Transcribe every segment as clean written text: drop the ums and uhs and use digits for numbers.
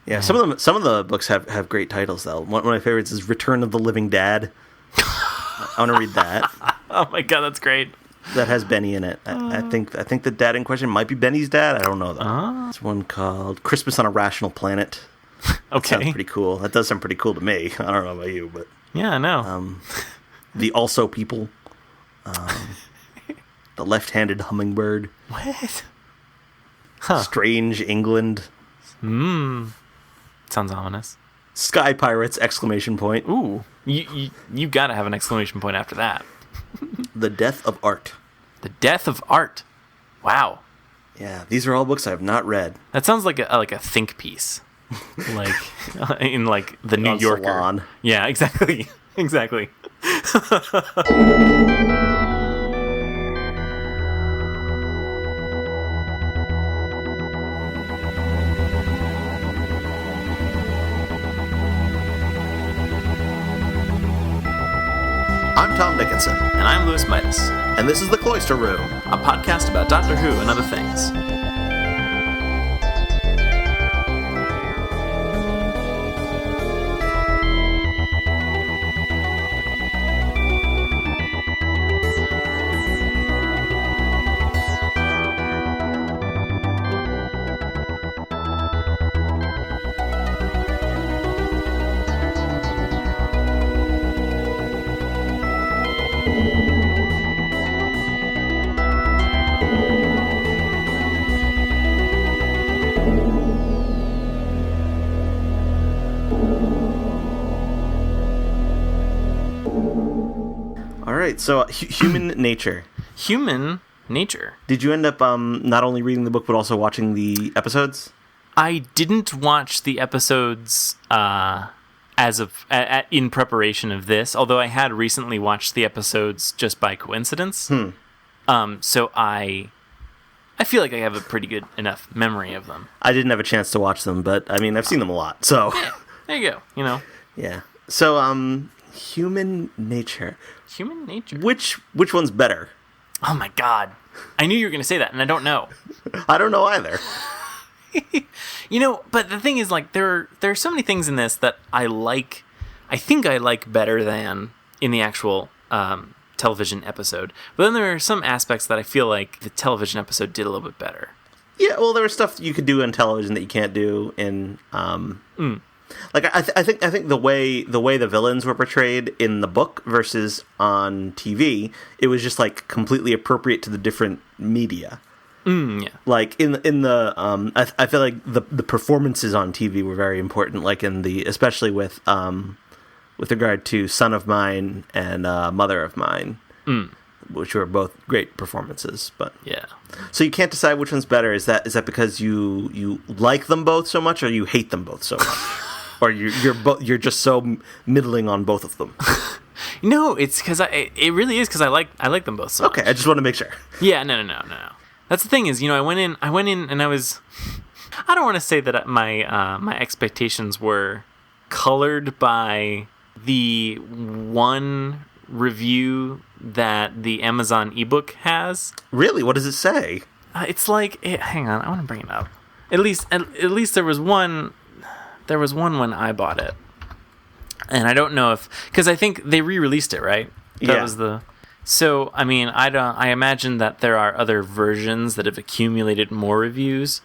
Yeah, some of the books have great titles though. One of my favorites is Return of the Living Dad. I want to read that. Oh my god, that's great. That has Benny in it. I think the dad in question might be Benny's dad. I don't know though. There's one called Christmas on a Rational Planet. Okay. Sounds pretty cool. That does sound pretty cool to me. I don't know about you, but yeah, I know. The Also People. The Left-Handed Hummingbird. What? Huh. Strange England. Sounds ominous. Sky Pirates! Exclamation point. Ooh, you gotta have an exclamation point after that. The Death of Art. The Death of Art. Wow. Yeah, these are all books I have not read. That sounds like a think piece, like in like the New Yorker. Salon. Yeah, exactly, exactly. I'm Tom Dickinson, And I'm Louis Midas, and this is The Cloister Room. a podcast about Doctor Who and other things. All right, so human nature. Human nature. Did you end up not only reading the book but also watching the episodes? I didn't watch the episodes in preparation of this, although I had recently watched the episodes just by coincidence. So I feel like I have a pretty good enough memory of them. I didn't have a chance to watch them, but I mean, I've seen them a lot. So Yeah, there you go. You know, yeah. So human nature. human nature. Which one's better? Oh my god, I knew you were going to say that, and I don't know. I don't know either. You know, but the thing is, like, there are so many things in this that I like. I think I like better than in the actual television episode. But then there are some aspects that I feel like the television episode did a little bit better. Yeah, well, there was stuff you could do in television that you can't do in. Like I think the way the villains were portrayed in the book versus on TV, it was just like completely appropriate to the different media. Yeah. Like in the I feel like the performances on TV were very important. Like especially with regard to Son of Mine and Mother of Mine, which were both great performances. But Yeah. so you can't decide which one's better. Is that because you like them both so much, or you hate them both so much, or you're just so middling on both of them? No, it's because it really is because I like them both so much. Okay, I just want to make sure. Yeah, no. That's the thing is, you know, I went in and I don't want to say that my expectations were colored by the one review that the Amazon ebook has. Really, what does it say? It's like, hang on, I want to bring it up. At least there was one when I bought it, and I don't know because I think they re-released it, right? That was the. So, I mean, I imagine that there are other versions that have accumulated more reviews,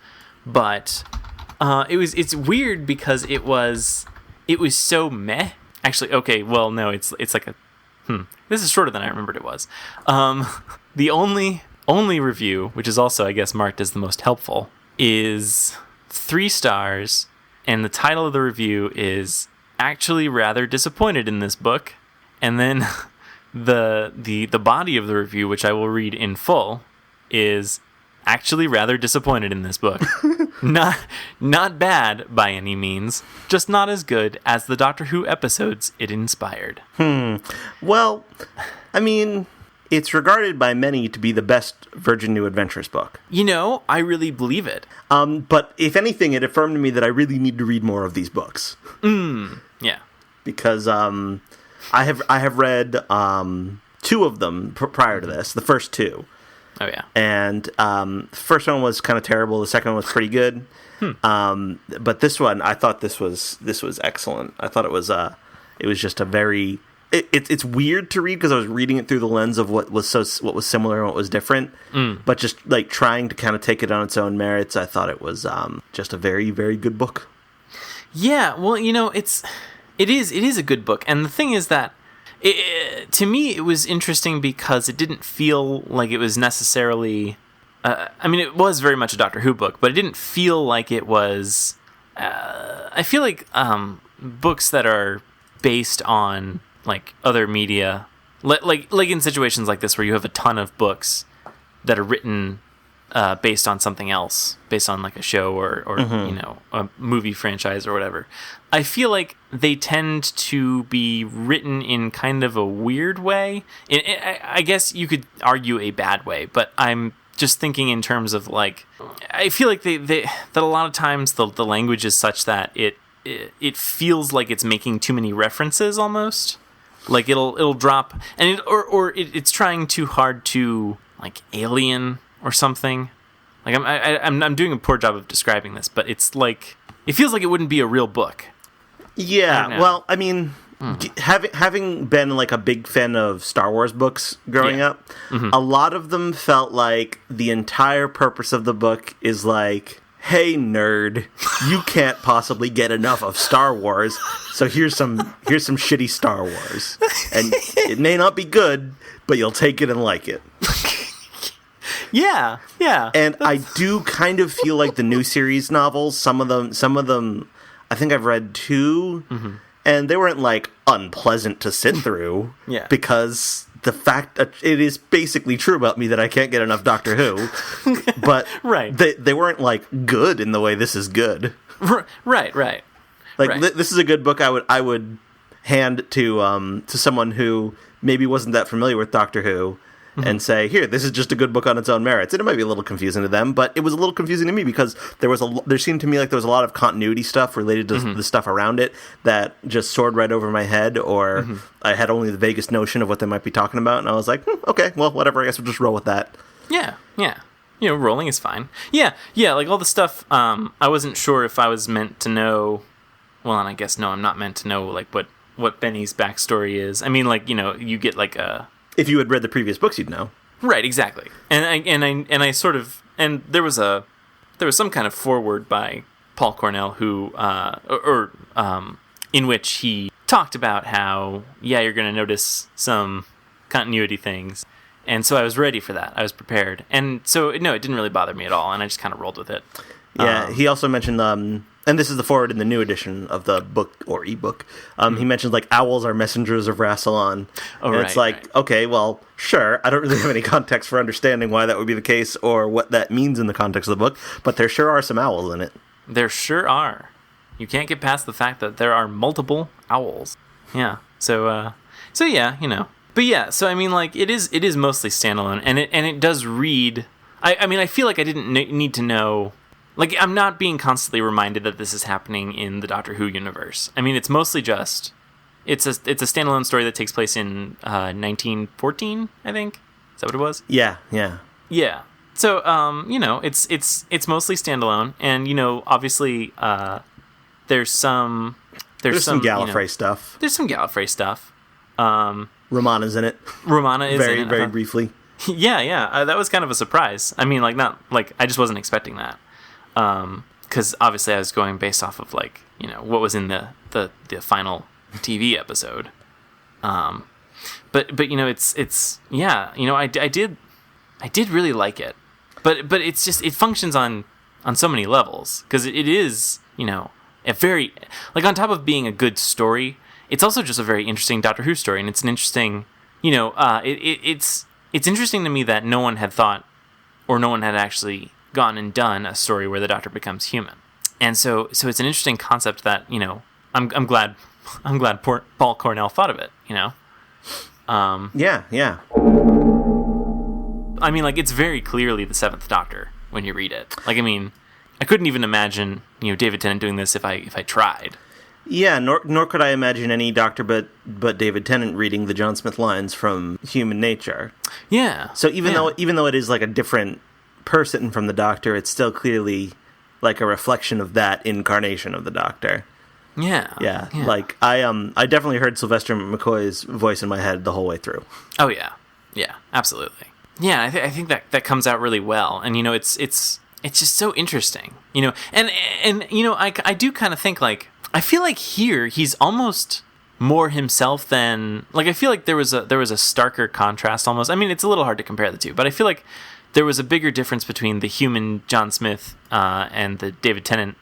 but it's weird because it was so meh. Actually, okay, well, no, it's like a this is shorter than I remembered it was. The only review, which is also, I guess, marked as the most helpful, is 3 stars, and the title of the review is "Actually Rather Disappointed in This Book," and then the body of the review, which I will read in full, is "Actually rather disappointed in this book. Not bad by any means, just not as good as the Doctor Who episodes it inspired." Well, I mean, it's regarded by many to be the best Virgin New Adventures book. You know, I really believe it. But if anything, it affirmed to me that I really need to read more of these books. Yeah. Because I have read 2 of them prior to this, the first 2. Oh yeah. And first one was kind of terrible. The second one was pretty good. But this one, I thought this was excellent. I thought it was just a very. It's weird to read because I was reading it through the lens of what was similar and what was different. But just like trying to kind of take it on its own merits, I thought it was just a very, very good book. Yeah, well, it is a good book, and the thing is that to me it was interesting because it didn't feel like it was necessarily. It was very much a Doctor Who book, but it didn't feel like it was. I feel like books that are based on like other media, like in situations like this where you have a ton of books that are written based on something else, based on like a show or a movie franchise or whatever. I feel like they tend to be written in kind of a weird way. I guess you could argue a bad way, but I'm just thinking in terms of like, I feel like that a lot of times the language is such that it feels like it's making too many references almost. Like it'll drop and it's trying too hard to like alien or something. Like I'm doing a poor job of describing this, but it's like it feels like it wouldn't be a real book. Yeah, well, I mean, having been like a big fan of Star Wars books growing up, a lot of them felt like the entire purpose of the book is like, hey nerd, you can't possibly get enough of Star Wars, so here's some shitty Star Wars, and it may not be good, but you'll take it and like it. Yeah. And I do kind of feel like the new series novels, some of them, I think I've read 2, and they weren't like unpleasant to sit through. Yeah. Because the fact that it is basically true about me that I can't get enough Doctor Who, but right. they weren't like good in the way this is good. Right. Like this is a good book. I would hand to someone who maybe wasn't that familiar with Doctor Who. And say, here, this is just a good book on its own merits. And it might be a little confusing to them, but it was a little confusing to me because there seemed to me like there was a lot of continuity stuff related to the stuff around it that just soared right over my head, or I had only the vaguest notion of what they might be talking about, and I was like, okay, well, whatever, I guess we'll just roll with that. Yeah. Rolling is fine. Yeah, like all the stuff, I wasn't sure if I was meant to know, well, and I guess no, I'm not meant to know, like, what Benny's backstory is. I mean, like, you get like a... If you had read the previous books, you'd know. Right, exactly. And I sort of, and there was some kind of foreword by Paul Cornell who in which he talked about how you're going to notice some continuity things, and so I was ready for that. I was prepared, and so no, it didn't really bother me at all, and I just kind of rolled with it. Yeah, he also mentioned, and this is the forward in the new edition of the book or ebook. He mentions like owls are messengers of Rassilon. Oh, and it's like, okay, well, sure. I don't really have any context for understanding why that would be the case or what that means in the context of the book, but there sure are some owls in it. There sure are. You can't get past the fact that there are multiple owls. Yeah. So yeah, But yeah, so I mean, like, it is mostly standalone, and it does read. I mean, I feel like I didn't need to know. Like, I'm not being constantly reminded that this is happening in the Doctor Who universe. I mean, it's mostly just... It's a standalone story that takes place in 1914, I think. Is that what it was? Yeah. Yeah. So, it's mostly standalone, and, obviously, there's some Gallifrey stuff. There's some Gallifrey stuff. Romana's in it. Romana is in it. Very briefly. Yeah. That was kind of a surprise. I mean, like, not... Like, I just wasn't expecting that. Because obviously I was going based off of like what was in the final TV episode, but it's I did really like it, but it's just it functions on so many levels because it is a very like on top of being a good story, it's also just a very interesting Doctor Who story, and it's an interesting it's interesting to me that no one had thought or no one had actually gone and done a story where the Doctor becomes human, and so it's an interesting concept that I'm glad Paul Cornell thought of it. Yeah. I mean, like, it's very clearly the Seventh Doctor when you read it. Like, I mean, I couldn't even imagine David Tennant doing this if I tried. Yeah, nor could I imagine any doctor but David Tennant reading the John Smith lines from Human Nature. Yeah. So even though it is like a different person from the Doctor, it's still clearly like a reflection of that incarnation of the Doctor. Yeah. Like I definitely heard Sylvester McCoy's voice in my head the whole way through. Oh yeah, absolutely. Yeah, I think that comes out really well, and it's just so interesting, and I do kind of think like. I feel like here he's almost more himself than like I feel like there was a starker contrast almost. I mean, it's a little hard to compare the two, but I feel like there was a bigger difference between the human John Smith and the David Tennant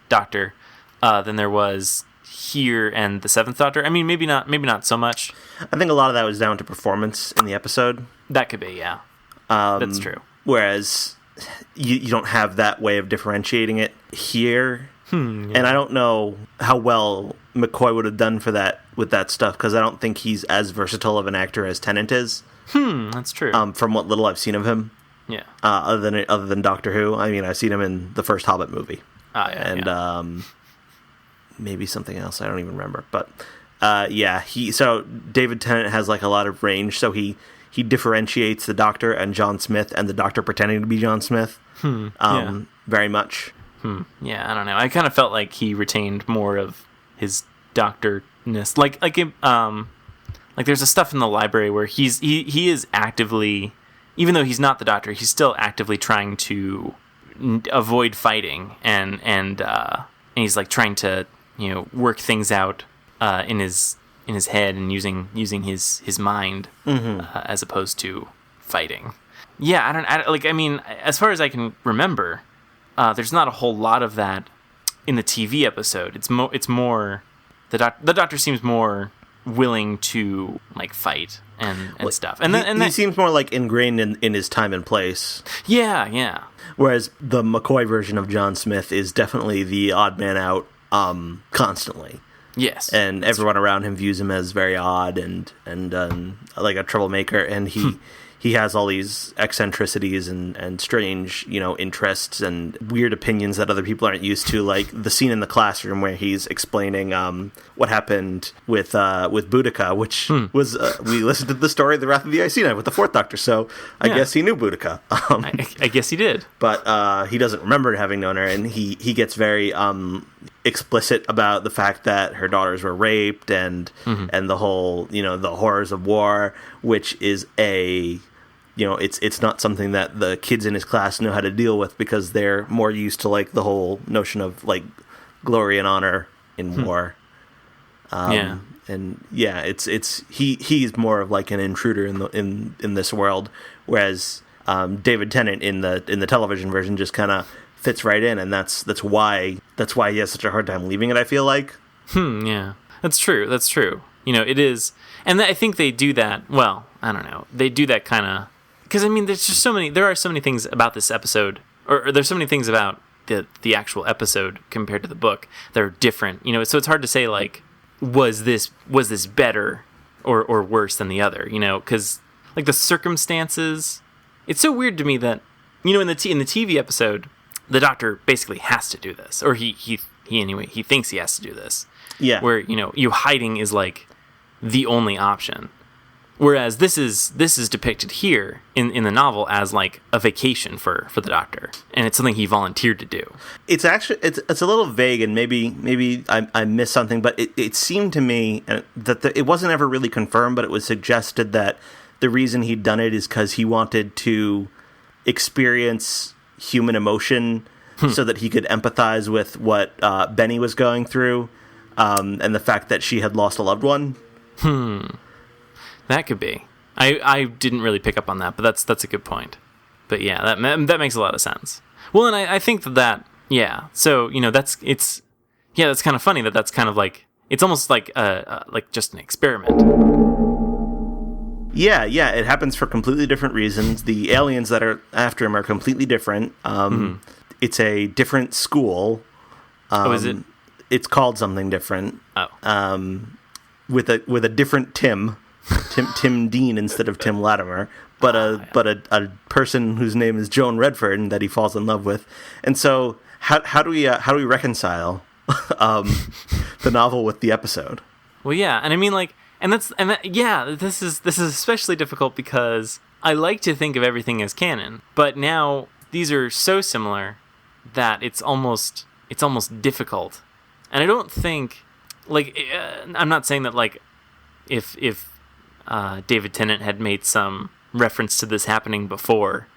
Doctor than there was here and the Seventh Doctor. I mean, maybe not so much. I think a lot of that was down to performance in the episode. That could be, yeah. That's true. Whereas you don't have that way of differentiating it here. Yeah. And I don't know how well McCoy would have done with that stuff, because I don't think he's as versatile of an actor as Tennant is. That's true. From what little I've seen of him. Yeah. Other than Doctor Who, I mean, I've seen him in the first Hobbit movie. And maybe something else I don't even remember. But so David Tennant has like a lot of range, so he differentiates the Doctor and John Smith and the Doctor pretending to be John Smith. Very much. Yeah, I don't know. I kind of felt like he retained more of his doctorness. Like there's a stuff in the library where he is actively, even though he's not the Doctor, he's still actively trying to avoid fighting, and he's like trying to work things out in his head and using his mind as opposed to fighting. Yeah, I mean, as far as I can remember. There's not a whole lot of that in the TV episode. It's more the Doctor seems more willing to like fight and stuff. And he seems more like ingrained in his time and place. Yeah. Whereas the McCoy version of John Smith is definitely the odd man out constantly. Yes. And everyone around him views him as very odd and like a troublemaker, and he has all these eccentricities and strange, interests and weird opinions that other people aren't used to, like the scene in the classroom where he's explaining what happened with Boudica, which was we listened to the story of the Wrath of the Iceni with the Fourth Doctor, so I guess he knew Boudica. I guess he did, but he doesn't remember having known her, and he gets very explicit about the fact that her daughters were raped and the whole the horrors of war, which is it's not something that the kids in his class know how to deal with, because they're more used to like the whole notion of like glory and honor in war. He's more of like an intruder in this world, whereas David Tennant in the television version just kind of fits right in, and that's why he has such a hard time leaving it, I feel like. Yeah, that's true. It is, and I think they do that. Well, I don't know. They do that kind of because I mean, there are so many things about this episode, or there's so many things about the actual episode compared to the book that are different. So it's hard to say like was this better or worse than the other. Because like the circumstances, it's so weird to me that in the TV episode, the Doctor basically has to do this, or he thinks he has to do this. Yeah. Where you hiding is like the only option. Whereas this is depicted here in the novel as like a vacation for the Doctor, and it's something he volunteered to do. It's actually it's a little vague, and maybe I missed something, but it seemed to me that it wasn't ever really confirmed, but it was suggested that the reason he'd done it is because he wanted to experience human emotion so that he could empathize with what Benny was going through, and the fact that she had lost a loved one. That could be. I didn't really pick up on that, but that's a good point. But yeah, that makes a lot of sense. Well, and I think that yeah. So that's kind of funny that's kind of like it's almost like just an experiment. Yeah, it happens for completely different reasons. The aliens that are after him are completely different. It's a different school. Is it? It's called something different. Oh. With a different Tim Dean instead of Tim Latimer, but a person whose name is Joan Redford and that he falls in love with. And so how do we reconcile the novel with the episode. Well, yeah, and I mean, like, this is especially difficult because I like to think of everything as canon, but now these are so similar that it's almost difficult. And I don't think, like, I'm not saying that, like, if David Tennant had made some reference to this happening before,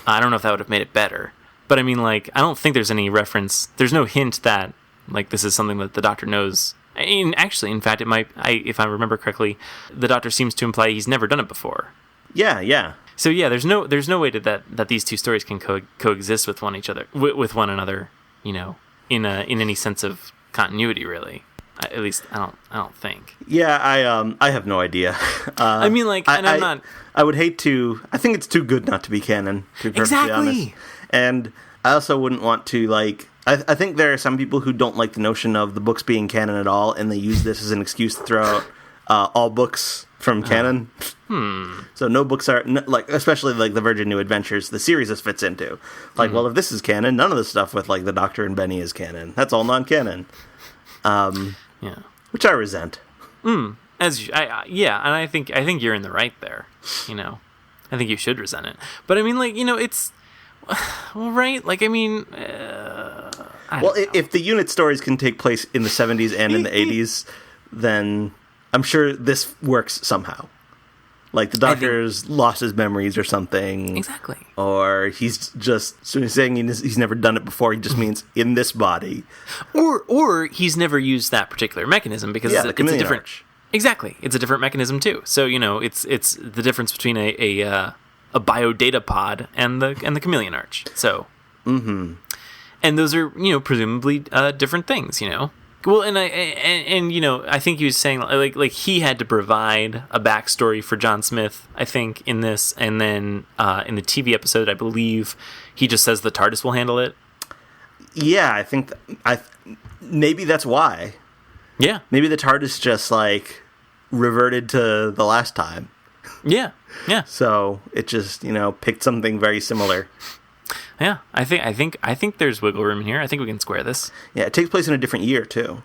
I don't know if that would have made it better. But I mean, like, I don't think there's any reference. There's no hint that, like, this is something that the Doctor knows. Actually, in fact, it might. If I remember correctly, the Doctor seems to imply he's never done it before. Yeah. So yeah, there's no way that these two stories can coexist with with one another. You know, in any sense of continuity, really. At least I don't think. Yeah, I have no idea. I mean, like, and I'm not. I would hate to. I think it's too good not to be canon. To be perfectly honest. And I also wouldn't want to, like. I think there are some people who don't like the notion of the books being canon at all, and they use this as an excuse to throw out all books from canon. So no books are, like, especially like the Virgin New Adventures, the series this fits into. Like, well, if this is canon, none of the stuff with, like, the Doctor and Benny is canon. That's all non-canon. Which I resent. And I think you're in the right there. You know, I think you should resent it. But I mean, like, you know, it's. Well, right? Like, I mean... if the unit stories can take place in the 70s and in the 80s, then I'm sure this works somehow. Like, the Doctor's lost his memories or something. Exactly. Or he's just saying he's never done it before. He just means in this body. Or he's never used that particular mechanism because it's a different... Arch. Exactly. It's a different mechanism, too. So, you know, it's the difference between a biodata pod and the chameleon arch. So, and those are, you know, presumably different things, you know. Well, and you know, I think he was saying like he had to provide a backstory for John Smith, I think, in this, and then in the TV episode, I believe he just says the TARDIS will handle it. Yeah, I think maybe that's why. Yeah, maybe the TARDIS just like reverted to the last time. Yeah. So it just, you know, picked something very similar. Yeah, I think there's wiggle room in here. I think we can square this. Yeah, it takes place in a different year too.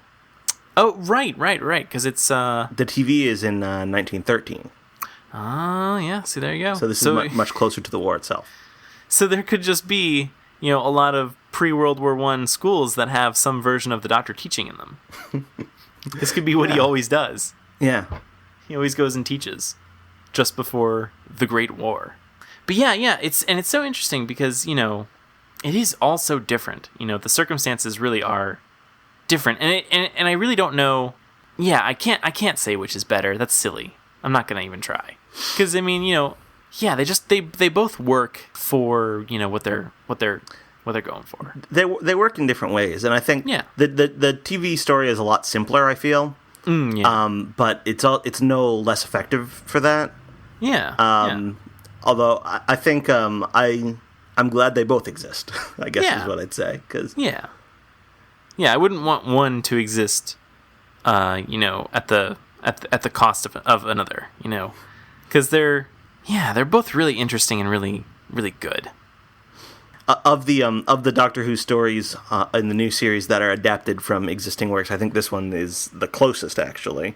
Oh, right. Because it's the TV is in 1913. Oh, yeah. See, there you go. So this is much closer to the war itself. So there could just be, you know, a lot of pre-World War I schools that have some version of the Doctor teaching in them. This could be what he always does. Yeah, he always goes and teaches. Just before the Great War. But yeah, it's so interesting because, you know, it is all so different. You know, the circumstances really are different. And I really don't know. Yeah, I can't say which is better. That's silly. I'm not going to even try. Cuz I mean, you know, yeah, they both work for, you know, what they're going for. They work in different ways, and I think the TV story is a lot simpler, I feel. But it's no less effective for that. Although I think I'm glad they both exist. I guess is what I'd say. I wouldn't want one to exist, you know, at the cost of another. You know, because they're both really interesting and really really good. Of the Doctor Who stories in the new series that are adapted from existing works, I think this one is the closest, actually.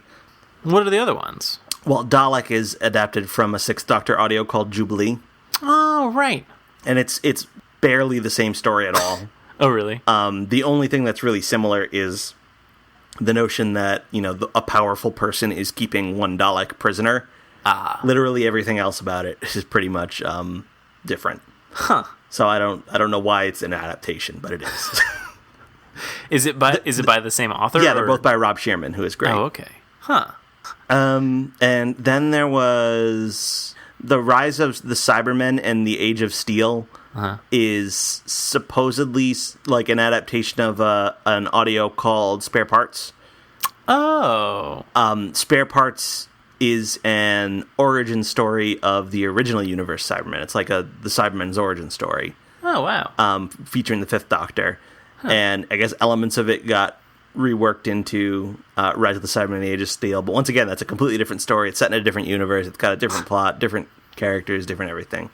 What are the other ones? Well, Dalek is adapted from a Sixth Doctor audio called Jubilee. Oh, right. And it's barely the same story at all. Oh, really? The only thing that's really similar is the notion that, you know, a powerful person is keeping one Dalek prisoner. Literally everything else about it is pretty much different. Huh. So I don't know why it's an adaptation, but it is. Is it by the same author? Yeah, they're both by Rob Shearman, who is great. Oh, okay. Huh. And then there was The Rise of the Cybermen and the Age of Steel is supposedly like an adaptation of an audio called Spare Parts. Oh. Spare Parts is an origin story of the original universe Cybermen. It's like the Cybermen's origin story. Oh, wow. Featuring the Fifth Doctor. And I guess elements of it got reworked into Rise of the Cybermen and the Age of Steel. But once again, that's a completely different story. It's set in a different universe. It's got a different plot, different characters, different everything.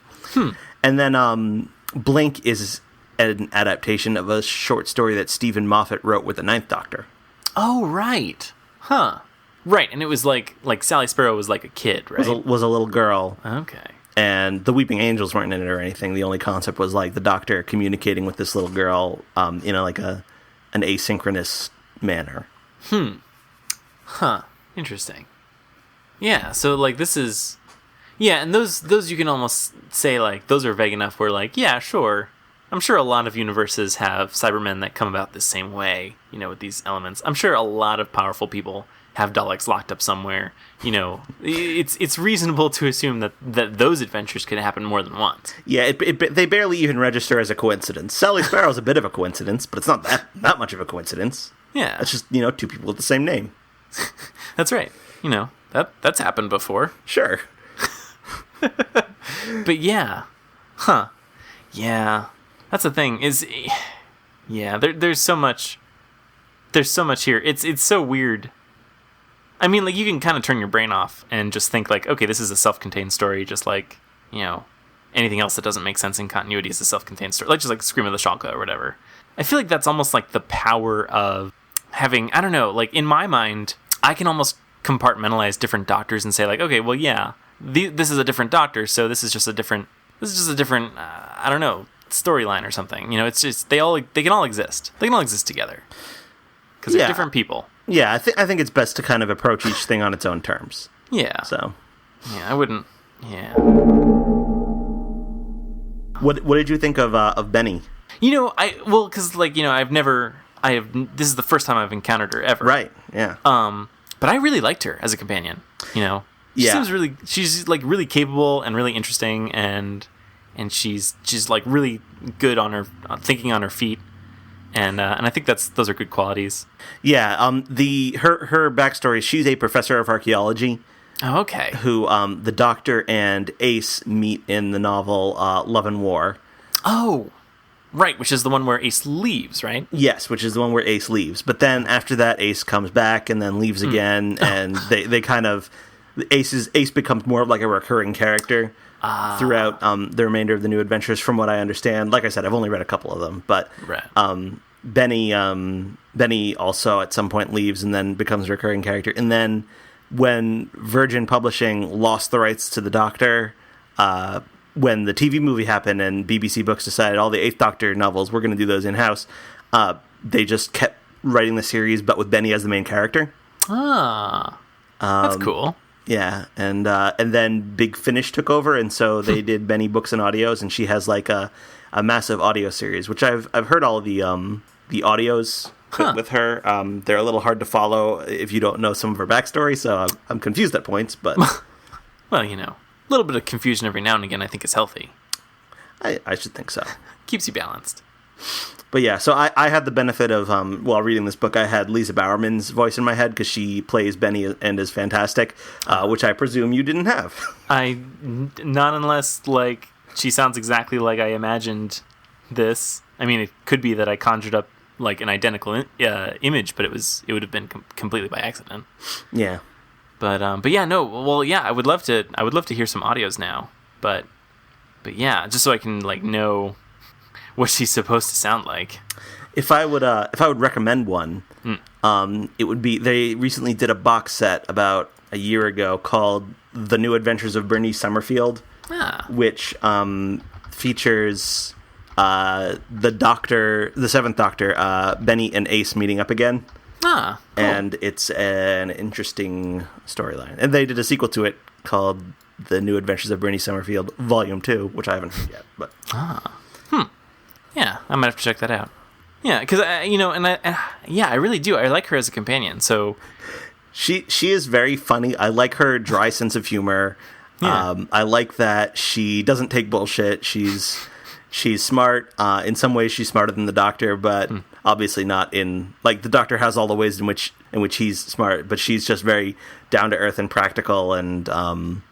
And then Blink is an adaptation of a short story that Stephen Moffat wrote with the Ninth Doctor. Oh, right. Huh. Right, and it was like Sally Sparrow was like a kid, right? Was a little girl. Okay. And the Weeping Angels weren't in it or anything. The only concept was like the Doctor communicating with this little girl, in like an asynchronous manner. Huh. Interesting. Yeah. So like this is, yeah, and those you can almost say like those are vague enough. Where like, yeah, sure. I'm sure a lot of universes have Cybermen that come about the same way, with these elements. I'm sure a lot of powerful people have Daleks locked up somewhere. It's reasonable to assume that those adventures could happen more than once. Yeah, they barely even register as a coincidence. Sally Sparrow's a bit of a coincidence, but it's not that much of a coincidence. Yeah. It's just, two people with the same name. That's right. That's happened before. Sure. But yeah. Huh. Yeah. That's the thing is, yeah, there's so much here. It's so weird. I mean, like, you can kind of turn your brain off and just think like, okay, this is a self-contained story, just like, anything else that doesn't make sense in continuity is a self-contained story. Like, just like Scream of the Shalka or whatever. I feel like that's almost like the power of having, I don't know, like, in my mind, I can almost compartmentalize different Doctors and say like, okay, well, yeah, this is a different Doctor, so this is just a different, I don't know, storyline or something. It's just, they can all exist. They can all exist together. Because they're different people. Yeah, I think it's best to kind of approach each thing on its own terms. Yeah. So. Yeah, I wouldn't. Yeah. What did you think of Benny? Because this is the first time I've encountered her ever. Right. Yeah. But I really liked her as a companion. She's like really capable and really interesting, and she's like really good on her thinking on her feet. And I think those are good qualities. Yeah, her backstory, she's a professor of archaeology. Oh, okay. Who the Doctor and Ace meet in the novel Love and War. Oh, right, which is the one where Ace leaves, right? Yes, which is the one where Ace leaves. But then after that, Ace comes back and then leaves again, and they kind of Ace becomes more of like a recurring character throughout the remainder of the New Adventures, from what I understand. Like I said, I've only read a couple of them, but Benny also at some point leaves and then becomes a recurring character. And then when Virgin Publishing lost the rights to the Doctor, when the TV movie happened and BBC Books decided all the Eighth Doctor novels, we're going to do those in-house, they just kept writing the series, but with Benny as the main character. That's cool. Yeah, and then Big Finish took over, and so they did Benny Books and Audios, and she has like a massive audio series, which I've heard all of the audios with her. They're a little hard to follow if you don't know some of her backstory, so I'm confused at points, but... Well, a little bit of confusion every now and again I think is healthy. I should think so. Keeps you balanced. But yeah, so I had the benefit of, while reading this book, I had Lisa Bowerman's voice in my head because she plays Benny and is fantastic, which I presume you didn't have. Not unless, like, she sounds exactly like I imagined this. I mean, it could be that I conjured up, like, an identical image, but it would have been completely by accident. Yeah. But yeah, no, well, yeah, I would love to hear some audios now, but yeah, just so I can, like, know what she's supposed to sound like. If I would recommend one, it would be, they recently did a box set about a year ago called The New Adventures of Bernice Summerfield, which features the Seventh Doctor, Benny and Ace meeting up again. Cool. And it's an interesting storyline. And they did a sequel to it called The New Adventures of Bernice Summerfield Volume 2, which I haven't heard yet. But yeah, I might have to check that out. Yeah, because I really do. I like her as a companion. So she is very funny. I like her dry sense of humor. Yeah. I like that she doesn't take bullshit. She's smart. In some ways, she's smarter than the Doctor, but obviously not in, like, the Doctor has all the ways in which he's smart, but she's just very down to earth and practical. And and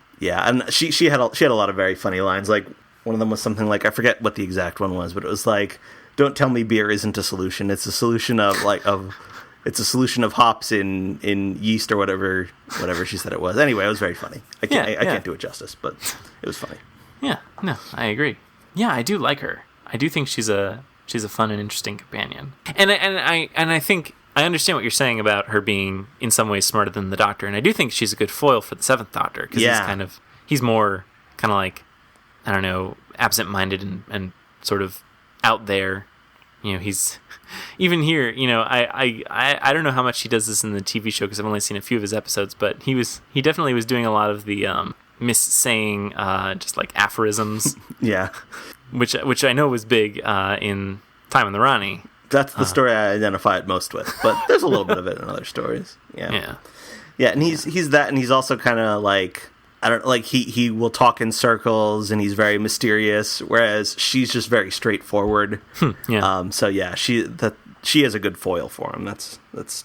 she had a lot of very funny lines. Like, one of them was something like, I forget what the exact one was, but it was like, "Don't tell me beer isn't a solution. It's a solution of it's a solution of hops in yeast," or whatever she said it was. Anyway, it was very funny. I can't do it justice, but it was funny. Yeah, no, I agree. Yeah, I do like her. I do think she's a fun and interesting companion. And I think I understand what you're saying about her being in some ways smarter than the Doctor, and I do think she's a good foil for the Seventh Doctor because he's more kind of like, I don't know, absent-minded and sort of out there. You know, he's even here. You know, I don't know how much he does this in the TV show because I've only seen a few of his episodes, but he definitely was doing a lot of the missaying just like aphorisms. Yeah, which I know was big in Time on the Rani. That's the story I identify it most with, but there's a little bit of it in other stories. Yeah, and he's that, and he's also kind of like, I don't like, he will talk in circles, and he's very mysterious, whereas she's just very straightforward. So yeah, she is a good foil for him. That's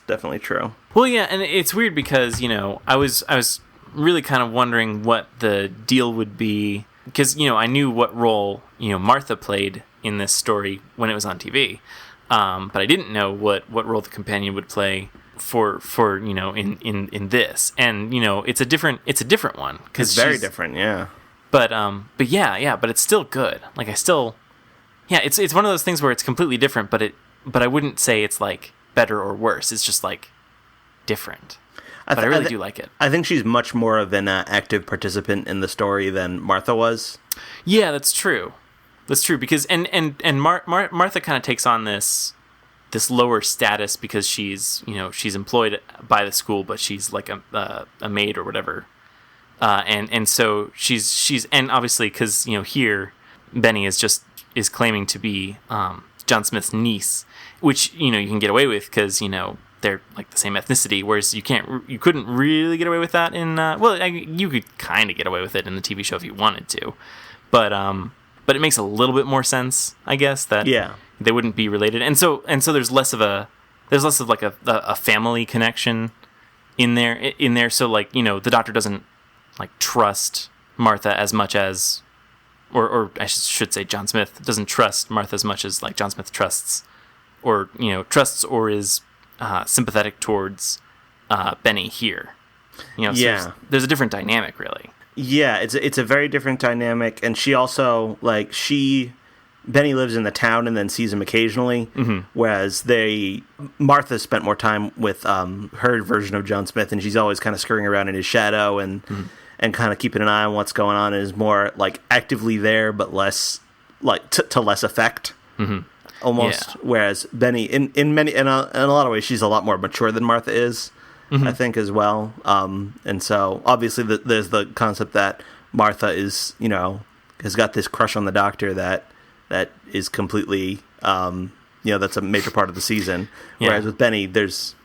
definitely true. Well, yeah, and it's weird because, you know, I was really kind of wondering what the deal would be, because, you know, I knew what role, you know, Martha played in this story when it was on TV. But I didn't know what role the companion would play for you know, in this, and you know, it's a different one because it's very different, yeah. But it's still good. Like it's one of those things where it's completely different, but I wouldn't say it's like better or worse. It's just like different. But I really do like it. I think she's much more of an active participant in the story than Martha was. Yeah, that's true. That's true because Martha kind of takes on this lower status because she's employed by the school, but she's like a maid or whatever, and so she's and obviously because, you know, here Benny is claiming to be John Smith's niece, which, you know, you can get away with because, you know, they're like the same ethnicity, whereas you couldn't really get away with that in you could kind of get away with it in the TV show if you wanted to, but it makes a little bit more sense, I guess, that they wouldn't be related, and so there's less of like a family connection in there. So, like, you know, the Doctor doesn't like trust Martha as much as, or I should say, John Smith doesn't trust Martha as much as like John Smith trusts, or, you know, trusts or is sympathetic towards Benny here. You know, so there's a different dynamic, really. Yeah, it's a very different dynamic, and she also, like, Benny lives in the town and then sees him occasionally, whereas Martha spent more time with her version of John Smith, and she's always kind of scurrying around in his shadow and kind of keeping an eye on what's going on, and is more like actively there, but less like to less effect, almost. Yeah. Whereas Benny, in a lot of ways, she's a lot more mature than Martha is. I think, as well. And so, obviously, there's the concept that Martha is, you know, has got this crush on the Doctor that is completely, you know, that's a major part of the season. Whereas with Benny, there's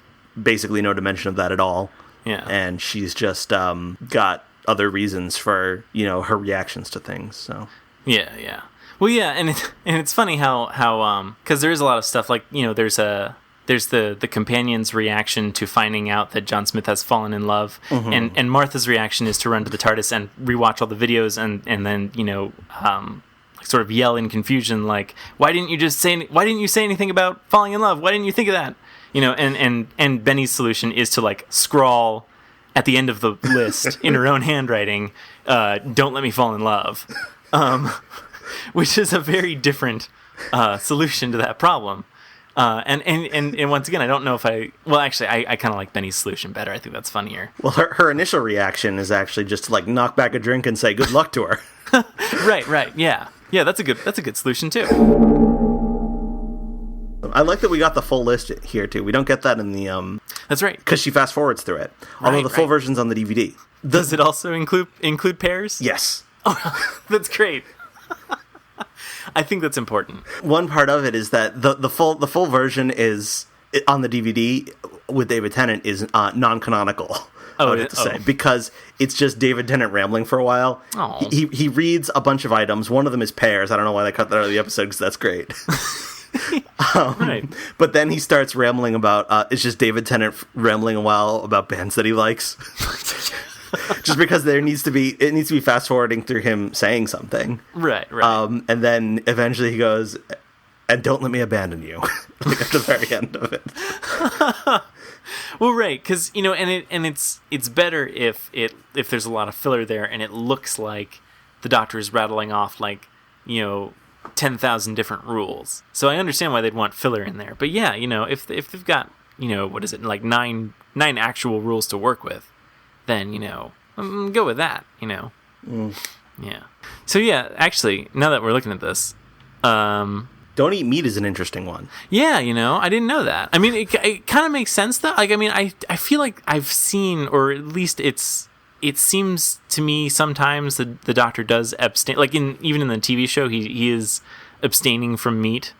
basically no dimension of that at all. Yeah. And she's just got other reasons for, you know, her reactions to things. So. Yeah. Well, yeah, and it's funny how because there is a lot of stuff, like, you know, there's the companion's reaction to finding out that John Smith has fallen in love, and Martha's reaction is to run to the TARDIS and rewatch all the videos and then, you know, sort of yell in confusion, like, why didn't you say anything about falling in love? Why didn't you think of that? You know, and Benny's solution is to, like, scrawl at the end of the list in her own handwriting, don't let me fall in love, which is a very different solution to that problem. And once again, I don't know if I kind of like Benny's solution better. I think that's funnier. Well, her initial reaction is actually just to, like, knock back a drink and say good luck to her. Right. Yeah, that's a good solution too. I like that we got the full list here too. We don't get that in the That's right, because she fast forwards through it. Although the full version's on the DVD. Does it also include pears? Yes. Oh, that's great. I think that's important. One part of it is that the full version is on the DVD with David Tennant is non-canonical. I would have to say, because it's just David Tennant rambling for a while. Oh. He reads a bunch of items. One of them is pears. I don't know why they cut that out of the episode because that's great. Right. But then he starts rambling about. It's just David Tennant rambling a while about bands that he likes. Just because it needs to be fast forwarding through him saying something. Right. And then eventually he goes, and don't let me abandon you. Like at the very end of it. Well, right, because, you know, and it's better if there's a lot of filler there and it looks like the Doctor is rattling off, like, you know, 10,000 different rules. So I understand why they'd want filler in there. But yeah, you know, if they've got what is it, like nine actual rules to work with, then, go with that, Yeah. So, yeah, actually, now that we're looking at this, don't eat meat is an interesting one. Yeah, I didn't know that. I mean, it kind of makes sense, though. Like, I mean, I feel like I've seen, or at least it seems to me sometimes the doctor does abstain. Like, even in the TV show, he is abstaining from meat.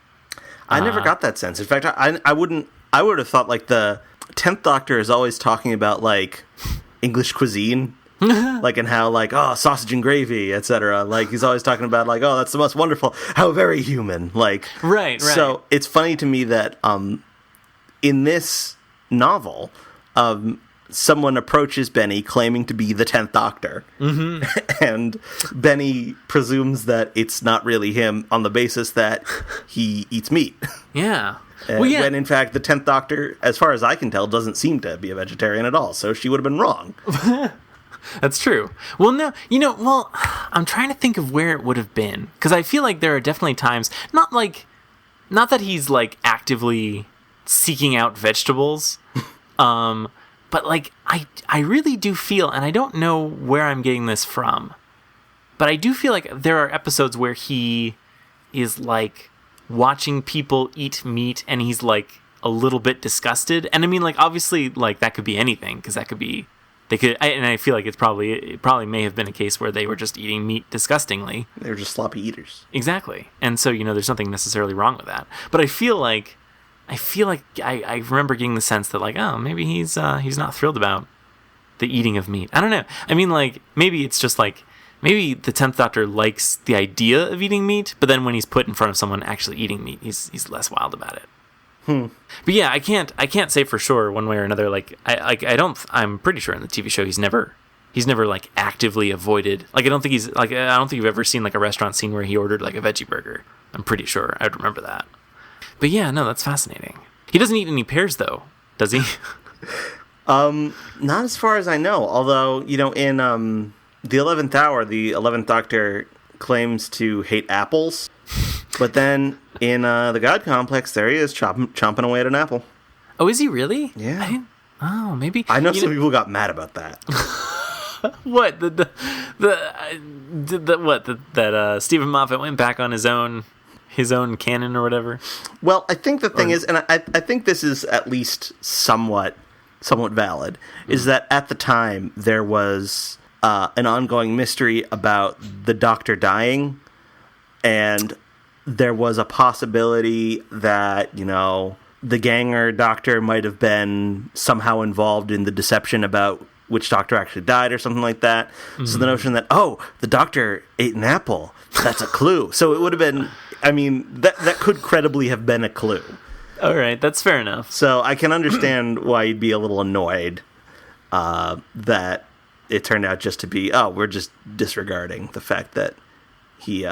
I never got that sense. In fact, I would have thought, like, the 10th Doctor is always talking about, like, English cuisine. Like, and how, like, sausage and gravy, etc. Like, he's always talking about, like, that's the most wonderful, how very human. Like, right. So it's funny to me that in this novel, someone approaches Benny claiming to be the 10th Doctor, and Benny presumes that it's not really him on the basis that he eats meat. Yeah. When in fact the 10th Doctor, as far as I can tell, doesn't seem to be a vegetarian at all. So she would have been wrong. That's true. Well, no, I'm trying to think of where it would have been, because I feel like there are definitely times, not that he's like actively seeking out vegetables, but like I really do feel, and I don't know where I'm getting this from, but I do feel like there are episodes where he is like watching people eat meat, and he's like a little bit disgusted. And I mean, like, obviously, like, that could be anything, because that could be. And I feel like it probably may have been a case where they were just eating meat disgustingly. They were just sloppy eaters. Exactly. And so, there's nothing necessarily wrong with that. But I feel like I remember getting the sense that, like, maybe he's not thrilled about the eating of meat. I don't know. I mean, like, maybe it's just like, maybe the 10th Doctor likes the idea of eating meat, but then when he's put in front of someone actually eating meat, he's less wild about it. But yeah, I can't say for sure one way or another. Like, I'm pretty sure in the TV show he's never like actively avoided. Like, I don't think you've ever seen like a restaurant scene where he ordered like a veggie burger. I'm pretty sure I'd remember that. But yeah, no, that's fascinating. He doesn't eat any pears though, does he? Not as far as I know. Although, in the 11th Hour, the 11th Doctor claims to hate apples, but then in the God Complex, there he is chomping away at an apple. Oh, is he really? Yeah. Maybe. I know some people got mad about that. What that Stephen Moffat went back on his own canon or whatever. Well, I think the thing is, and I think this is at least somewhat valid, is that at the time there was an ongoing mystery about the Doctor dying, and there was a possibility that, the Ganger Doctor might have been somehow involved in the deception about which Doctor actually died or something like that. Mm-hmm. So the notion that, the Doctor ate an apple, that's a clue. So it would have been, I mean, that could credibly have been a clue. All right, that's fair enough. So I can understand why you'd be a little annoyed that it turned out just to be, we're just disregarding the fact that he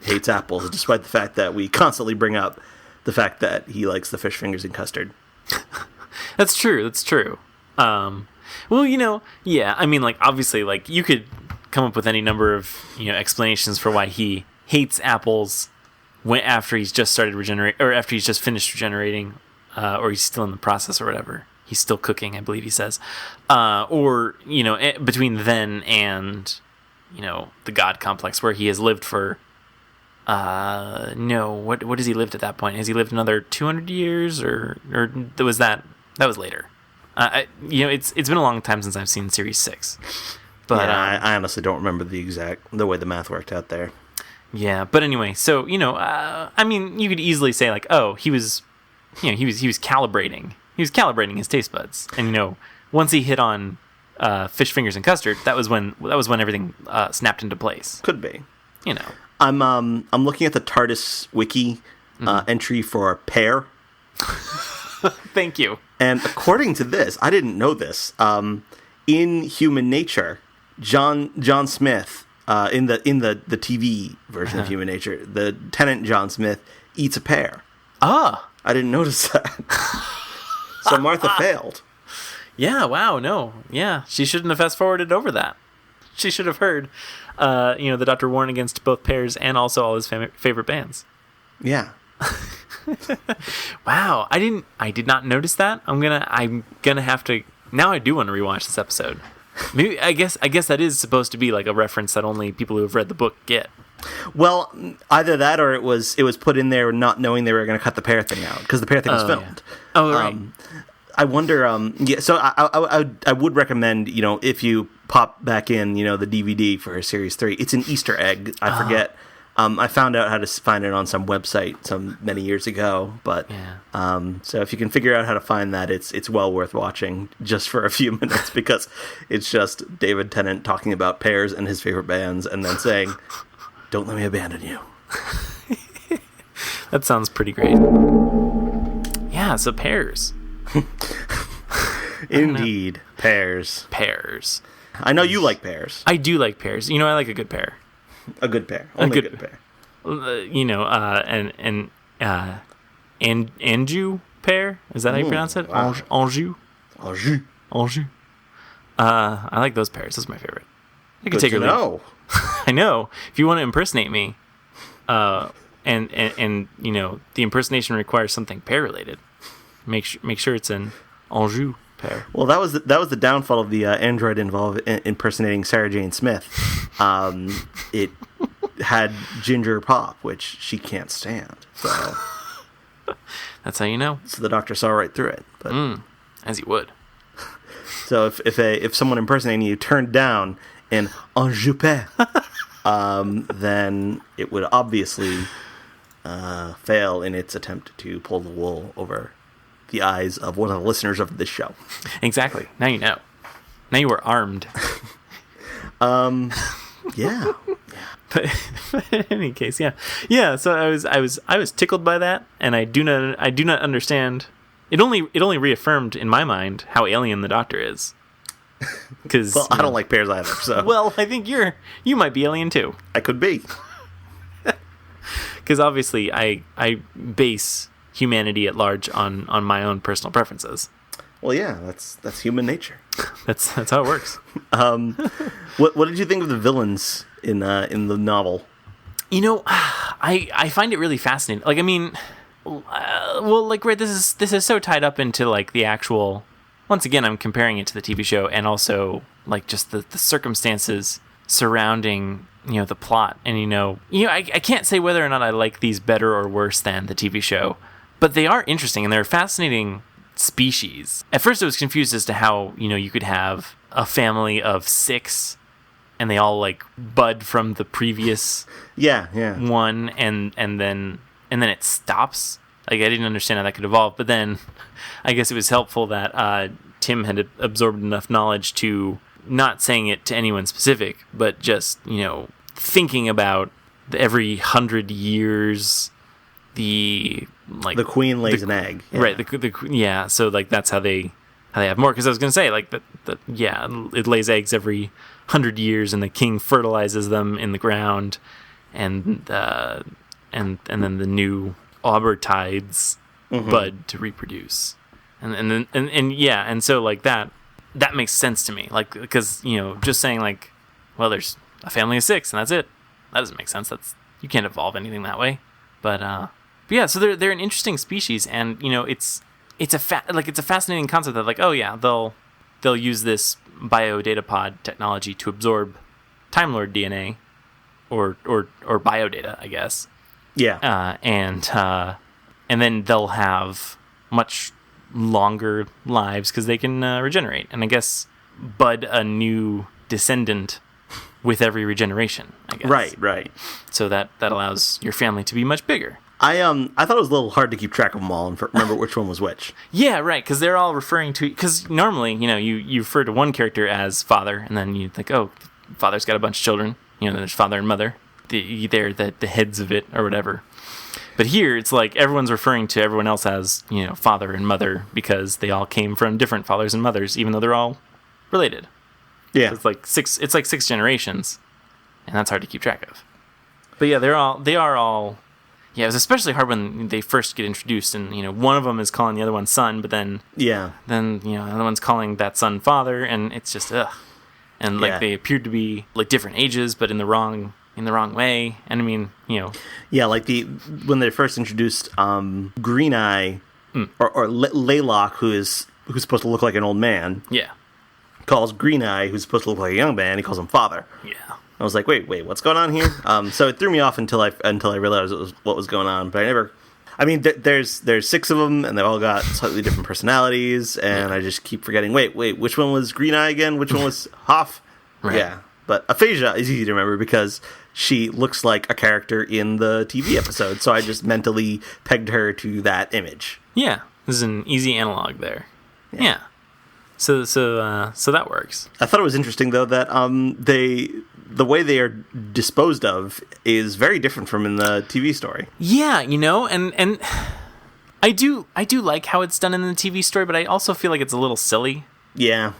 hates apples, despite the fact that we constantly bring up the fact that he likes the fish fingers and custard. That's true. Well, yeah, I mean, like, obviously, like, you could come up with any number of, explanations for why he hates apples after he's just started regenerate, or after he's just finished regenerating, or he's still in the process or whatever. He's still cooking, I believe he says. Or, between then and, the God Complex, where he has lived for, what has he lived at that point? Has he lived another 200 years, or was that was later? It's been a long time since I've seen Series 6. But yeah, I honestly don't remember the way the math worked out there. Yeah, but anyway, so I mean, you could easily say like, he was calibrating. He was calibrating his taste buds, and once he hit on fish fingers and custard, that was when everything snapped into place. Could be. I'm looking at the TARDIS wiki entry for Pear. Thank you. And according to this, I didn't know this. In Human Nature, John Smith, in the TV version of Human Nature, the Tennant John Smith eats a pear. Ah, I didn't notice that. So Martha failed. Yeah. Wow. No. Yeah. She shouldn't have fast forwarded over that. She should have heard, the Doctor warn against both pears and also all his favorite bands. Yeah. Wow, I did not notice that. I'm gonna have to. Now I do want to rewatch this episode. Maybe I guess that is supposed to be like a reference that only people who have read the book get. Well, either that or it was put in there not knowing they were going to cut the Pear thing out because the Pear thing was filmed. Yeah. Oh, right. I wonder. So I would recommend, if you pop back in, the DVD for Series 3. It's an Easter egg. I forget. I found out how to find it on some website many years ago. But so if you can figure out how to find that, it's well worth watching just for a few minutes because it's just David Tennant talking about pears and his favorite bands, and then saying, "Don't let me abandon you." That sounds pretty great. Yeah. So pears. Indeed, pears. Pears. I know you like pears. I do like pears. I like a good pear. A good pear. Only a good pear. Anjou pear? Is that how you pronounce it? Wow. Anjou? Anjou. I like those pears. That's my favorite. I Good could take to or leave. know. I know. If you want to impersonate me, and the impersonation requires something pear related, make sure it's an Anjou pear. Well, that was the downfall of the android impersonating Sarah Jane Smith. It had ginger pop, which she can't stand. So that's how you know. So the doctor saw right through it. But as you would. So if someone impersonating you turned down an Anjou pear, then it would obviously fail in its attempt to pull the wool over the eyes of one of the listeners of this show. Exactly. Now you know. Now you were armed. Yeah. But in any case, yeah. So I was tickled by that, and I do not understand. It only reaffirmed in my mind how alien the Doctor is. Because well, I don't like pears either. So well, I think you might be alien too. I could be. Because obviously, I base humanity at large on my own personal preferences. Well, yeah, that's human nature. That's how it works. What did you think of the villains in the novel? I find it really fascinating. Like, I mean, right, this is so tied up into like the actual. Once again, I'm comparing it to the TV show, and also like just the circumstances surrounding the plot. And I can't say whether or not I like these better or worse than the TV show, but they are interesting and they're fascinating species. At first, I was confused as to how you could have a family of 6, and they all like bud from the previous one, and then it stops. Like, I didn't understand how that could evolve, but then I guess it was helpful that Tim had absorbed enough knowledge to not saying it to anyone specific, but just thinking about every 100 years the queen lays an egg, right? Yeah, so like that's how they have more. Because I was gonna say like it lays eggs every 100 years, and the king fertilizes them in the ground, and then the new aubertides bud to reproduce, and so like that makes sense to me, like, because just saying like, well, there's a family of 6 and that's it, that doesn't make sense. You can't evolve anything that way. But yeah, so they're an interesting species, and it's a fascinating concept that like, oh yeah, they'll use this biodatapod technology to absorb Time Lord DNA or biodata, I guess. Yeah. And then they'll have much longer lives because they can regenerate, and I guess bud a new descendant with every regeneration, I guess. Right. So that allows your family to be much bigger. I thought it was a little hard to keep track of them all and remember which one was which. Yeah, right, because they're all referring to... Because normally, you refer to one character as father, and then you think, oh, father's got a bunch of children. There's father and mother. They're the heads of it, or whatever. But here, it's like everyone's referring to everyone else as, father and mother, because they all came from different fathers and mothers, even though they're all related. Yeah. So it's like 6 generations, and that's hard to keep track of. But yeah, they are all... Yeah, it was especially hard when they first get introduced, and one of them is calling the other one son, but then the other one's calling that son father, and it's just ugh. And like they appeared to be like different ages, but in the wrong in the wrong way. And I mean, Yeah, like when they first introduced Green Eye or Laylock, who's supposed to look like an old man. Yeah. Calls Green Eye, who's supposed to look like a young man, he calls him father. Yeah. I was like, wait, what's going on here? So it threw me off until I realized what was going on. But there's 6 of them, and they all got slightly different personalities, and I just keep forgetting. Wait, which one was Green Eye again? Which one was Hoff? Right. Yeah, but Aphasia is easy to remember because she looks like a character in the TV episode, so I just mentally pegged her to that image. Yeah, this is an easy analog there. Yeah. So that works. I thought it was interesting though that the way they are disposed of is very different from in the TV story. Yeah, and I do like how it's done in the TV story, but I also feel like it's a little silly. Yeah.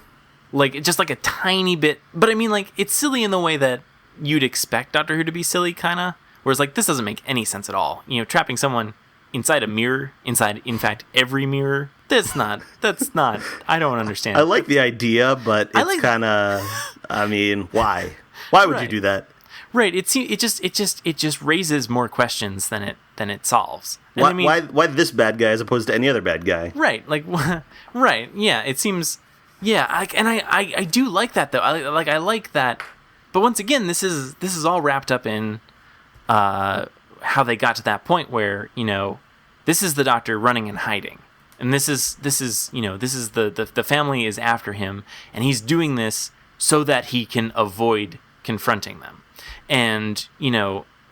Like just like a tiny bit, but I mean like it's silly in the way that you'd expect Doctor Who to be silly kind of, whereas like this doesn't make any sense at all. Trapping someone inside a mirror, inside in fact every mirror. That's not. I don't understand. I like the idea, but it's kind of. I mean, why? Why would you do that? Right. It just raises more questions than it solves. And why this bad guy as opposed to any other bad guy? Right. Like. Right. Yeah. It seems. Yeah. I do like that though. I like that. But once again, this is all wrapped up in how they got to that point where this is the Doctor running and hiding. And this is the family is after him, and he's doing this so that he can avoid confronting them. And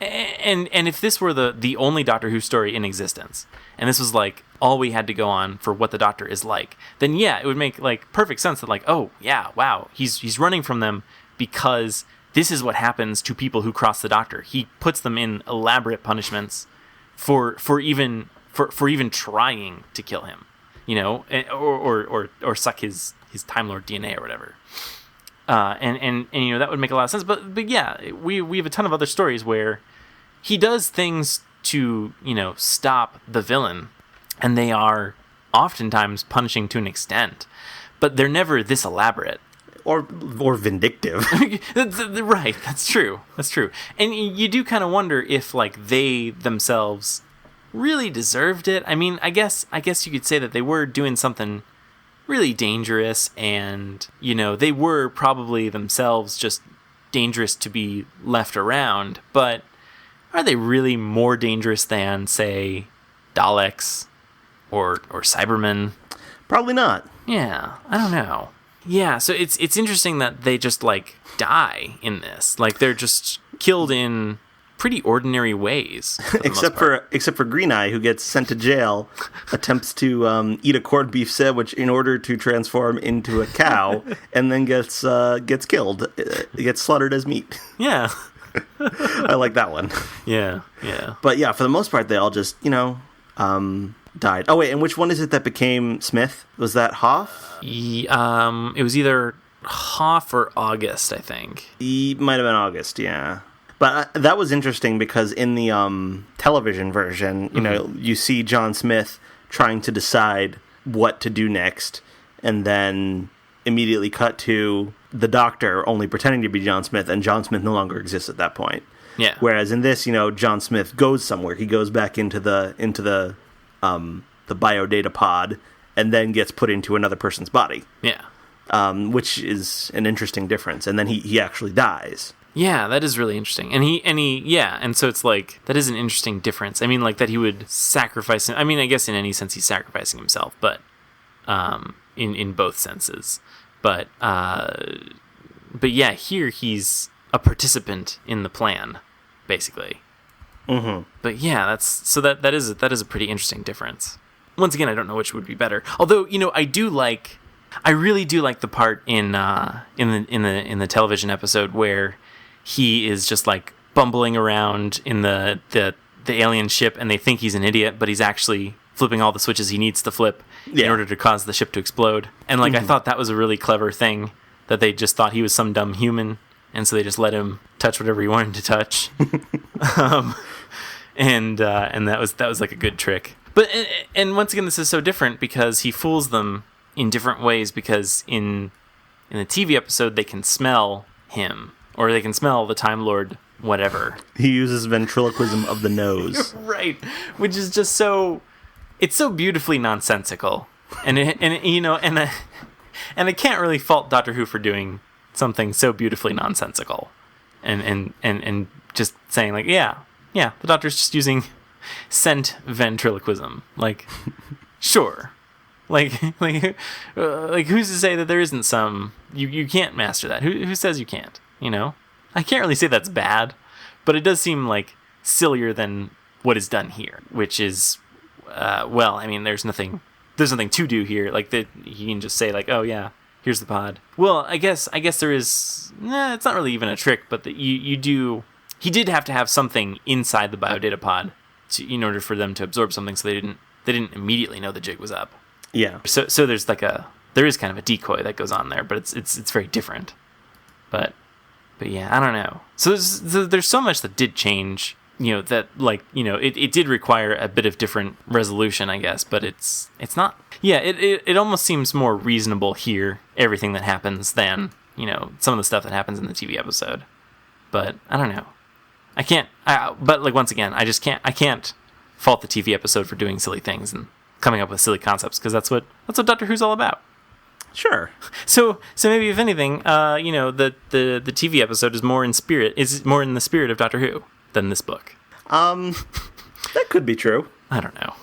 and if this were the only Doctor Who story in existence, and this was like all we had to go on for what the Doctor is like, then yeah, it would make like perfect sense that like, oh yeah, wow, he's running from them because this is what happens to people who cross the Doctor. He puts them in elaborate punishments for even trying to kill him, or suck his Time Lord DNA or whatever. And that would make a lot of sense. But yeah, we have a ton of other stories where he does things to stop the villain, and they are oftentimes punishing to an extent, but they're never this elaborate or vindictive. Right, that's true. And you do kind of wonder if like they themselves really deserved it. I mean, I guess you could say that they were doing something really dangerous, and they were probably themselves just dangerous to be left around, but are they really more dangerous than, say, Daleks or Cybermen? Probably not. Yeah, I don't know. Yeah, so it's interesting that they just like die in this. Like they're just killed in pretty ordinary ways. Except for Green Eye, who gets sent to jail, attempts to eat a corned beef sandwich in order to transform into a cow, and then gets killed. Gets slaughtered as meat. Yeah. I like that one. Yeah. But yeah, for the most part, they all just died. Oh wait, and which one is it that became Smith? Was that Hoff? It was either Hoff or August, I think. It might have been August, yeah. But that was interesting because in the television version, you see John Smith trying to decide what to do next, and then immediately cut to the Doctor only pretending to be John Smith, and John Smith no longer exists at that point. Yeah. Whereas in this, John Smith goes somewhere. He goes back into the biodata pod, and then gets put into another person's body. Yeah. Which is an interesting difference. And then he actually dies. Yeah, that is really interesting. And so it's like, that is an interesting difference. I mean, like, that he would sacrifice him. I mean, I guess in any sense he's sacrificing himself, but in both senses. But yeah, here he's a participant in the plan, basically. Mm-hmm. But yeah, that is a pretty interesting difference. Once again, I don't know which would be better. Although, I really do like the part in the television episode where he is just like bumbling around in the alien ship, and they think he's an idiot, but he's actually flipping all the switches he needs to flip in order to cause the ship to explode. And I thought that was a really clever thing, that they just thought he was some dumb human, and so they just let him touch whatever he wanted to touch. And that was like a good trick. But and once again, this is so different because he fools them in different ways, because in the TV episode they can smell him, or they can smell the Time Lord whatever. He uses ventriloquism of the nose. Right, which is just it's so beautifully nonsensical, and I can't really fault Doctor Who for doing something so beautifully nonsensical, and just saying like, yeah, the Doctor's just using scent ventriloquism, like, sure, like who's to say that there isn't some you can't master that? Who says you can't? I can't really say that's bad, but it does seem like sillier than what is done here, which is, there's nothing to do here. Like that, he can just say like, oh yeah, here's the pod. Well, I guess there is. It's not really even a trick, but you do. He did have to have something inside the biodata pod in order for them to absorb something, so they didn't immediately know the jig was up. Yeah. So there's there is kind of a decoy that goes on there, but it's very different. But yeah, I don't know. So there's so much that did change. That it did require a bit of different resolution, I guess, but it's not. Yeah, it almost seems more reasonable here, everything that happens, than some of the stuff that happens in the TV episode. But I don't know. But like once again, I can't fault the TV episode for doing silly things and coming up with silly concepts, because that's what Doctor Who's all about. Sure. So maybe if anything, the TV episode is more in the spirit of Doctor Who than this book. That could be true. I don't know.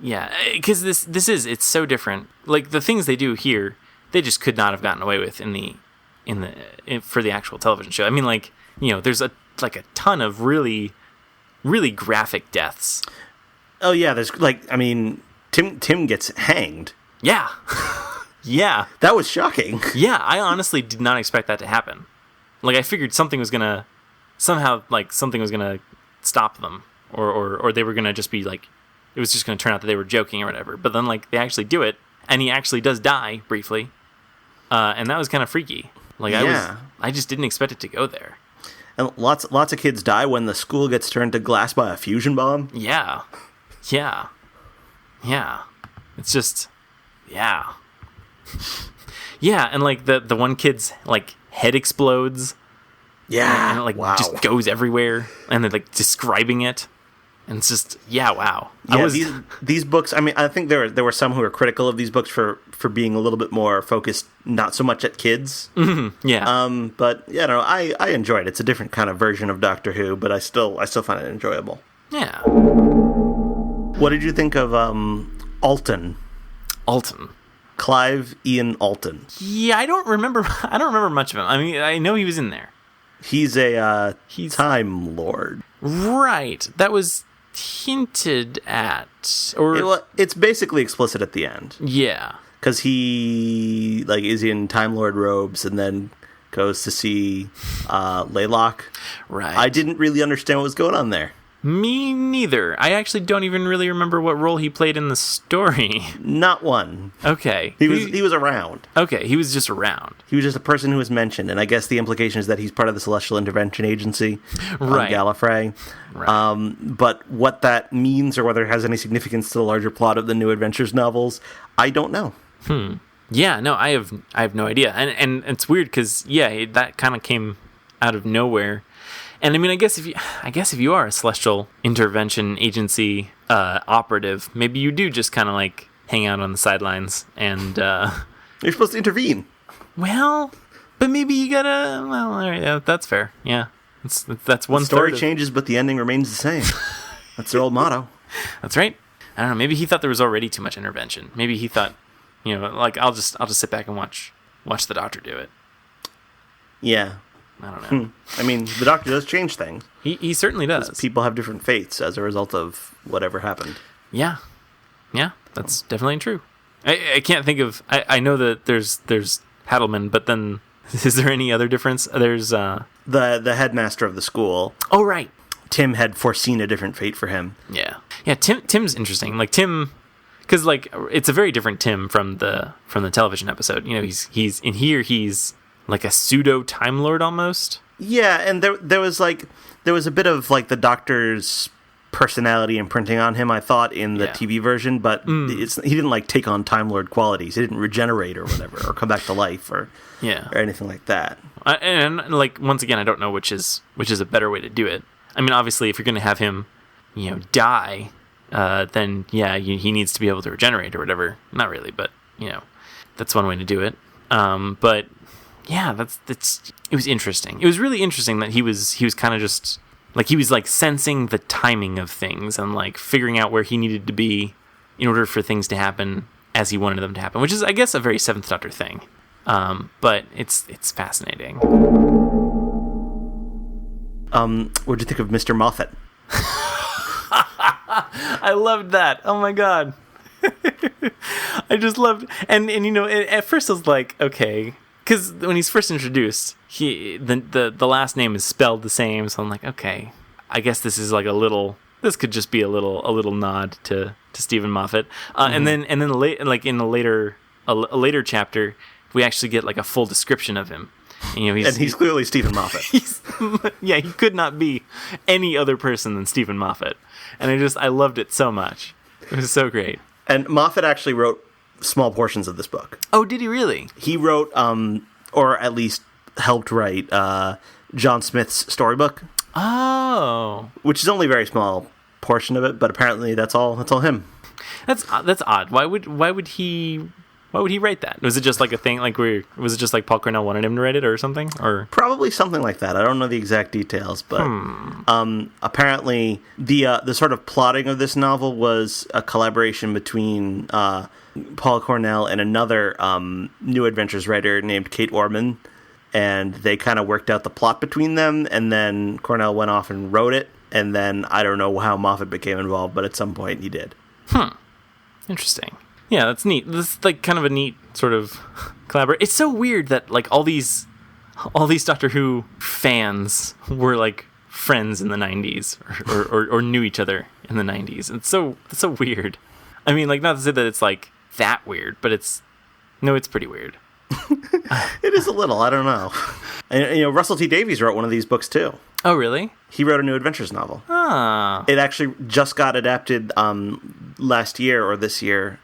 Yeah, because it's so different. Like the things they do here, they just could not have gotten away with for the actual television show. I mean, like, there's a ton of really, really graphic deaths. Oh yeah, there's Tim gets hanged. Yeah. Yeah. That was shocking. Yeah, I honestly did not expect that to happen. Like, I figured something was gonna stop them, or they were gonna just be like, it was just gonna turn out that they were joking or whatever. But then like they actually do it, and he actually does die briefly, and that was kind of freaky. Like I just didn't expect it to go there. And lots of kids die when the school gets turned to glass by a fusion bomb. Yeah. It's just, yeah. Yeah, and like the one kid's like head explodes. Yeah, and it like wow. just goes everywhere, and they're like describing it, and it's just wow. Yeah, these books. I mean, I think there were some who were critical of these books for being a little bit more focused, not so much at kids. Mm-hmm. Yeah. But I enjoyed it. It's a different kind of version of Doctor Who, but I still find it enjoyable. Yeah. What did you think of Alton? Clive Ian Alton. Yeah, I don't remember much of him. I mean, I know he was in there. He's a Time Lord. Right. That was hinted at. Or it's basically explicit at the end. Yeah. Because he is in Time Lord robes and then goes to see Laylock. Right. I didn't really understand what was going on there. Me neither. I actually don't even really remember what role he played in the story. Not one. Okay. He was around. Okay, he was just around. He was just a person who was mentioned, and I guess the implication is that he's part of the Celestial Intervention Agency on Gallifrey. Right. But what that means or whether it has any significance to the larger plot of the New Adventures novels, I don't know. Yeah, no, I have no idea. And it's weird because that kind of came out of nowhere. And I mean, I guess if you are a Celestial Intervention Agency operative, maybe you do just kind of like hang out on the sidelines and you're supposed to intervene. Well, but maybe you gotta. Well, all right, yeah, that's fair. Yeah, that's one. The story changes, but the ending remains the same. That's their old motto. That's right. I don't know. Maybe he thought there was already too much intervention. Maybe he thought, like I'll just sit back and watch the Doctor do it. Yeah. I don't know. I mean, the Doctor does change things. He certainly does. People have different fates as a result of whatever happened. Yeah, that's definitely true. I can't think of. I know that there's Hadelman, but then is there any other difference? There's the headmaster of the school. Oh right. Tim had foreseen a different fate for him. Yeah. Tim's interesting. Like Tim, because like it's a very different Tim from the television episode. He's in here. He's like a pseudo Time Lord almost. Yeah, and there was a bit of like the Doctor's personality imprinting on him, I thought, in the TV version, but he didn't like take on Time Lord qualities. He didn't regenerate or whatever, or come back to life or anything like that. And like, once again, I don't know which is a better way to do it. I mean, obviously, if you're going to have him, die, then he needs to be able to regenerate or whatever. Not really, but that's one way to do it. But yeah, it was interesting. It was really interesting that he was kind of just like, he was like sensing the timing of things and like figuring out where he needed to be in order for things to happen as he wanted them to happen, which is, I guess, a very Seventh Doctor thing. But it's fascinating. What'd you think of Mr. Moffat? I loved that. Oh my god. I just loved, and at first I was like, okay, because when he's first introduced, the last name is spelled the same, so I'm like, okay, I guess this is like this could just be a little nod to Stephen Moffat, and then like in a later chapter, we actually get like a full description of him. And, he's clearly Stephen Moffat. He could not be any other person than Stephen Moffat, and I loved it so much. It was so great. And Moffat actually wrote small portions of this book. Oh, did he really? He wrote, or at least helped write, John Smith's storybook. Oh, which is only a very small portion of it, but apparently that's all him. That's odd. Why would he write that? Was it just like a thing? Like, was it just like Paul Cornell wanted him to write it or something? Or probably something like that. I don't know the exact details, but apparently the sort of plotting of this novel was a collaboration between Paul Cornell and another New Adventures writer named Kate Orman, and they kind of worked out the plot between them, and then Cornell went off and wrote it, and then I don't know how Moffat became involved, but at some point he did. Interesting. Yeah, that's neat. This is like kind of a neat sort of collaboration. It's so weird that like all these Doctor Who fans were like friends in the 90s or knew each other in the 90s. It's so weird. I mean, like, not to say that it's like that weird, but it's pretty weird. It is a little. I don't know. And, Russell T Davies wrote one of these books too. Oh, really? He wrote a New Adventures novel. Ah. It actually just got adapted last year or this year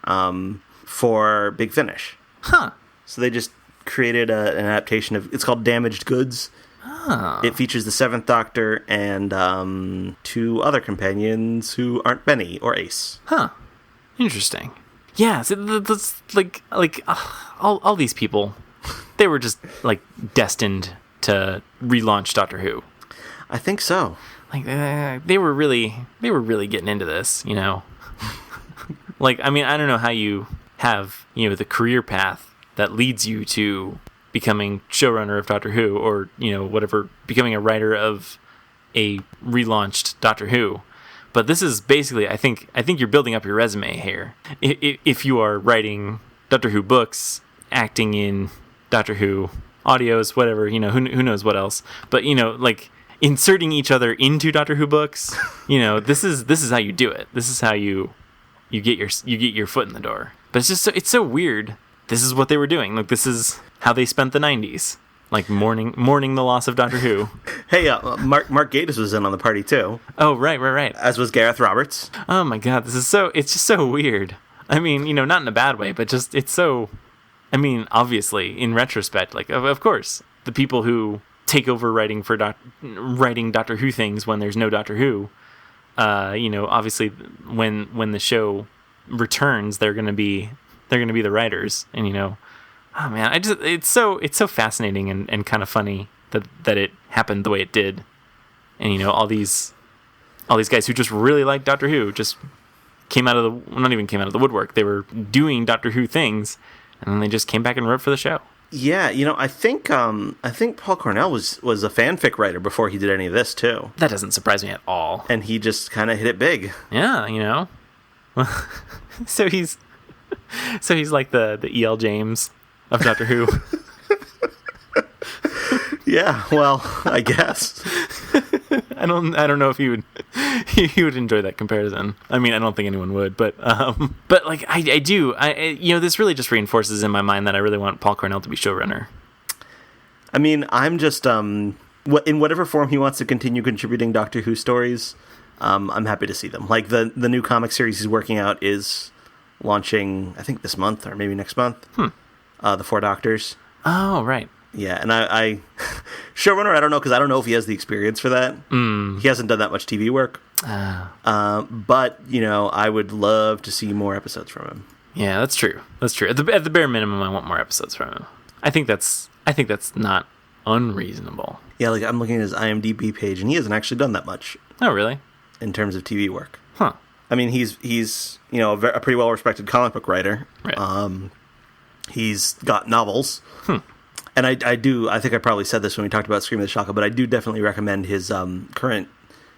for Big Finish. Huh. So they just created an adaptation of... It's called Damaged Goods. Oh. It features the Seventh Doctor and 2 other companions who aren't Benny or Ace. Huh. Interesting. Yeah, so that's like all these people, they were just like destined to relaunch Doctor Who. I think so. Like they were really getting into this, Like, I mean, I don't know how you have, the career path that leads you to becoming showrunner of Doctor Who or, whatever, becoming a writer of a relaunched Doctor Who. But this is basically, I think you're building up your resume here. If you are writing Doctor Who books, acting in Doctor Who audios, whatever, who knows what else. But, like inserting each other into Doctor Who books, this is how you do it. This is how you get your foot in the door. But it's so weird. This is what they were doing. Like, this is how they spent the 90s. Like mourning the loss of Doctor Who. Hey, Mark Gatiss was in on the party too. Oh, right. As was Gareth Roberts. Oh my God, it's just so weird. I mean, not in a bad way, but just it's so. I mean, obviously, in retrospect, like of course, the people who take over writing Doctor Who things when there's no Doctor Who, obviously when the show returns, they're gonna be the writers, and oh man, it's so fascinating and kind of funny that it happened the way it did, and all these guys who just really like Doctor Who just not even came out of the woodwork. They were doing Doctor Who things, and then they just came back and wrote for the show. Yeah, I think Paul Cornell was a fanfic writer before he did any of this too. That doesn't surprise me at all. And he just kind of hit it big. Yeah, so he's like the E.L. James of Doctor Who. Yeah, well, I guess. I don't know if he would enjoy that comparison. I mean, I don't think anyone would, but like I do. This really just reinforces in my mind that I really want Paul Cornell to be showrunner. I mean, I'm just in whatever form he wants to continue contributing Doctor Who stories, I'm happy to see them. Like the new comic series he's working out is launching, I think, this month or maybe next month. The Four Doctors. Oh, right. Yeah, and I showrunner, I don't know, because I don't know if he has the experience for that. He hasn't done that much TV work. But, I would love to see more episodes from him. Yeah, that's true. That's true. At the bare minimum, I want more episodes from him. I think that's not unreasonable. Yeah, like I'm looking at his IMDb page, and he hasn't actually done that much. Oh, really? In terms of TV work. Huh. I mean, he's a pretty well-respected comic book writer. Right. He's got novels. And I think I probably said this when we talked about Scream of the Shaka, but I do definitely recommend his current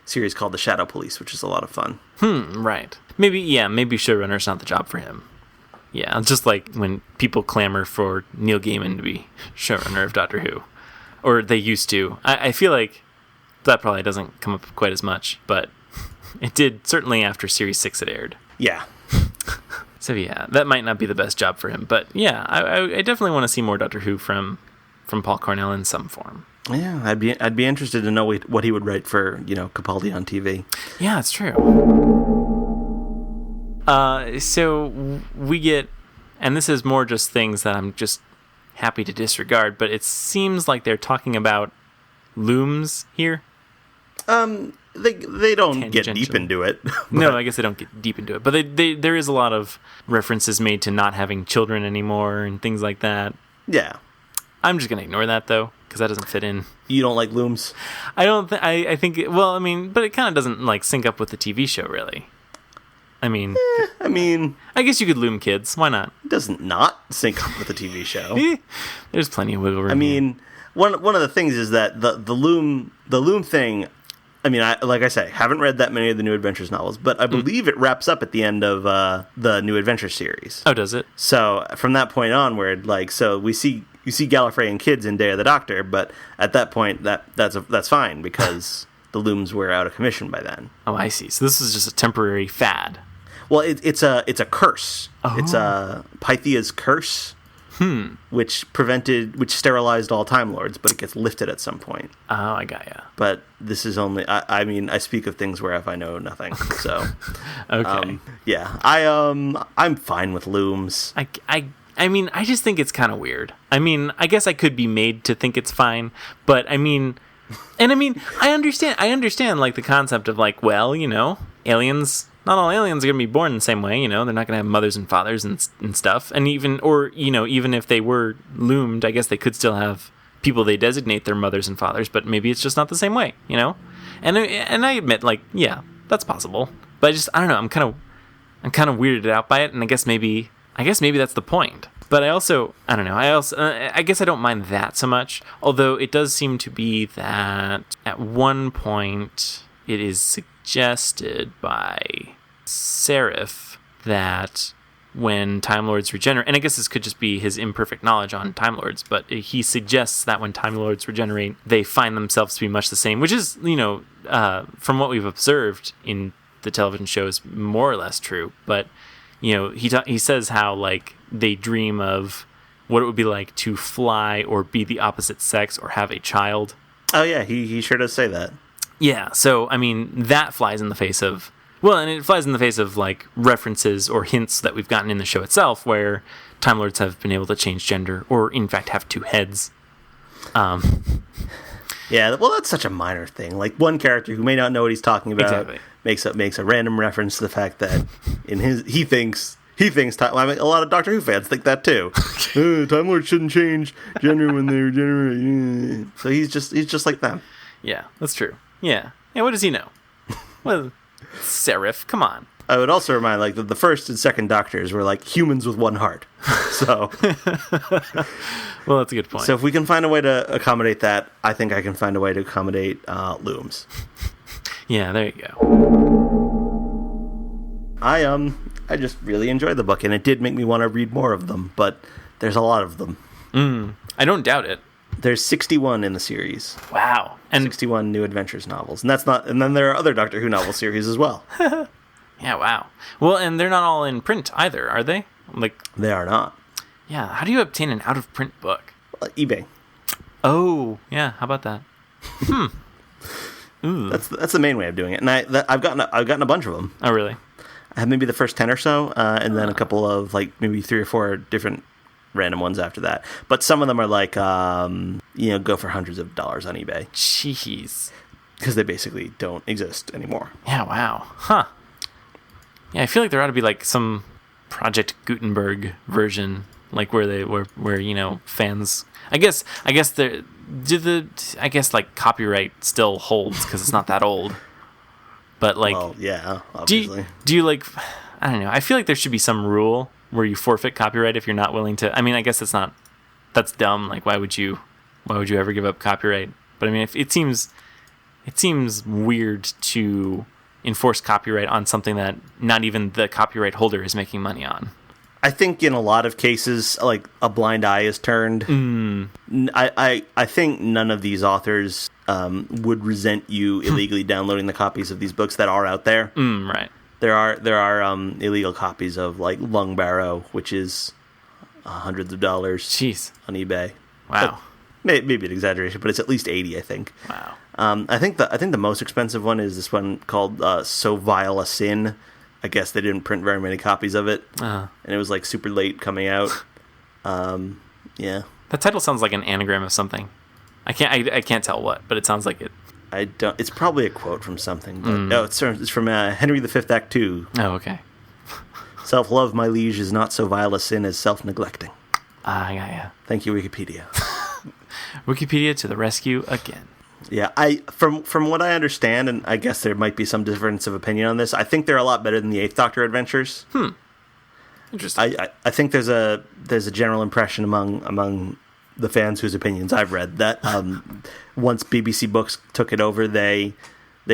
series called The Shadow Police, which is a lot of fun. Right. Maybe showrunner's not the job for him. Yeah, just like when people clamor for Neil Gaiman to be showrunner of Doctor Who. Or they used to. I feel like that probably doesn't come up quite as much, but it did certainly after Series 6 had aired. Yeah. So yeah, that might not be the best job for him, but yeah, I definitely want to see more Doctor Who from Paul Cornell in some form. Yeah, I'd be interested to know what he would write for Capaldi on TV. Yeah, it's true. So we get, and this is more just things that I'm just happy to disregard, but it seems like they're talking about looms here. They don't get deep into it. No, I guess they don't get deep into it. But there is a lot of references made to not having children anymore and things like that. Yeah. I'm just going to ignore that, though, because that doesn't fit in. You don't like looms? I don't think... I think... but it kind of doesn't, sync up with the TV show, really. I mean... I guess you could loom kids. Why not? It doesn't not sync up with the TV show. There's plenty of wiggle room here. One of the things is that the loom thing... like I say, haven't read that many of the New Adventures novels, but I believe it wraps up at the end of the New Adventures series. Oh, does it? So from that point onward, you see Gallifrey and kids in Day of the Doctor, but at that point that's fine because the looms were out of commission by then. Oh, I see. So this is just a temporary fad. Well, it's a curse. Oh. It's Pythia's curse. Which sterilized all Time Lords, but it gets lifted at some point. Oh, I got ya. But this is only, I speak of things whereof I know nothing, so. Okay. Yeah, I'm fine with looms. I just think it's kind of weird. I guess I could be made to think it's fine, but I understand, the concept of aliens. Not all aliens are going to be born the same way, they're not going to have mothers and fathers and stuff. And even if they were loomed, I guess they could still have people they designate their mothers and fathers, but maybe it's just not the same way, And I admit, yeah, that's possible. But I don't know, I'm kind of weirded out by it, and I guess maybe that's the point. But I don't know, I guess I don't mind that so much, although it does seem to be that at one point it is suggested by Seraph that when Time Lords regenerate, and I guess this could just be his imperfect knowledge on Time Lords, but he suggests that when Time Lords regenerate, they find themselves to be much the same, which is, from what we've observed in the television show is more or less true. But, he says how, they dream of what it would be like to fly or be the opposite sex or have a child. Oh, yeah, he sure does say that. Yeah, so, that flies in the face of... Well, and it flies in the face of, references or hints that we've gotten in the show itself, where Time Lords have been able to change gender, or, in fact, have two heads. Yeah, well, that's such a minor thing. One character who may not know what he's talking about makes a random reference to the fact that he thinks a lot of Doctor Who fans think that, too. Time Lords shouldn't change gender when they regenerate. So he's just like them. Yeah, that's true. Yeah. Yeah, what does he know? Well, Seraph, come on. I would also remind, that the first and second Doctors were, humans with one heart. So... Well, that's a good point. So if we can find a way to accommodate that, I think I can find a way to accommodate looms. Yeah, there you go. I just really enjoyed the book, and it did make me want to read more of them, but there's a lot of them. I don't doubt it. There's 61 in the series. Wow. And 61 New Adventures novels. And then there are other Doctor Who novel series as well. Yeah, wow. Well, and they're not all in print either, are they? They are not. Yeah, how do you obtain an out-of-print book? eBay. Oh, yeah, how about that? Ooh. That's the main way of doing it. And I've gotten a bunch of them. Oh, really? I have maybe the first 10 or so, and then a couple of like maybe 3 or 4 different random ones after that. But some of them are like, go for hundreds of dollars on eBay. Jeez. Because they basically don't exist anymore. Yeah, wow. Huh. Yeah, I feel like there ought to be like some Project Gutenberg version, like where fans. I guess like copyright still holds because it's not that old. But like, well, yeah, obviously. Do you like? I don't know. I feel like there should be some rule where you forfeit copyright if you're not willing to. I mean, I guess that's dumb. Like, why would you ever give up copyright? But I mean, it seems weird to enforce copyright on something that not even the copyright holder is making money on. I think in a lot of cases, like a blind eye is turned. I think none of these authors would resent you illegally downloading the copies of these books that are out there. Right. There are illegal copies of like Lung Barrow, which is hundreds of dollars. Jeez. On eBay. Wow. Maybe an exaggeration, but it's at least 80, I think. Wow. I think the most expensive one is this one called So Vile a Sin. I guess they didn't print very many copies of it, and it was like super late coming out. Yeah. The title sounds like an anagram of something. I can't tell what, but it sounds like it. I don't. It's probably a quote from something. But no, it's from Henry V Act 2. Oh, okay. Self-love, my liege, is not so vile a sin as self-neglecting. Yeah. Thank you, Wikipedia. Wikipedia to the rescue again. Yeah, from what I understand, and I guess there might be some difference of opinion on this, I think they're a lot better than the Eighth Doctor adventures. Interesting. I think there's a general impression among the fans whose opinions I've read that once BBC Books took it over, they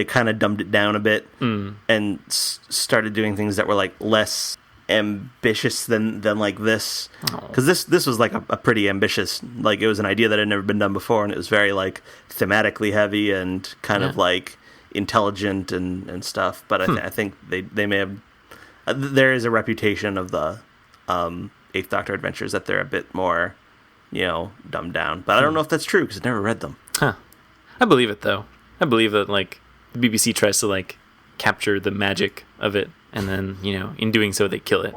kind of dumbed it down a bit and started doing things that were like less ambitious than like this, because this was like a pretty ambitious, like it was an idea that had never been done before, and it was very like thematically heavy and kind of like intelligent and stuff. But I think they may have there is a reputation of the Eighth Doctor adventures that they're a bit more dumbed down, but I don't know if that's true because I never read them. I believe it though. I believe that like the BBC tries to like capture the magic of it, and then in doing so they kill it.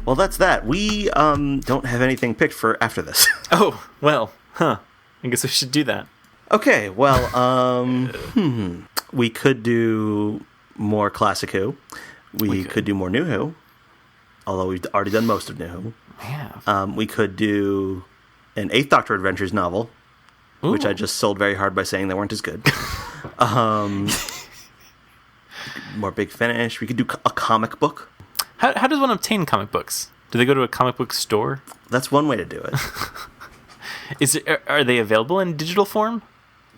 Well, that's that. We don't have anything picked for after this. Oh, well, I guess we should do that. Okay, well, we could do more Classic Who. We could do more New Who, although we've already done most of New Who. Yeah. We could do an Eighth Doctor Adventures novel, which I just sold very hard by saying they weren't as good. More Big Finish. We could do a comic book. How does one obtain comic books? Do they go to a comic book store? That's one way to do it. Are they available in digital form?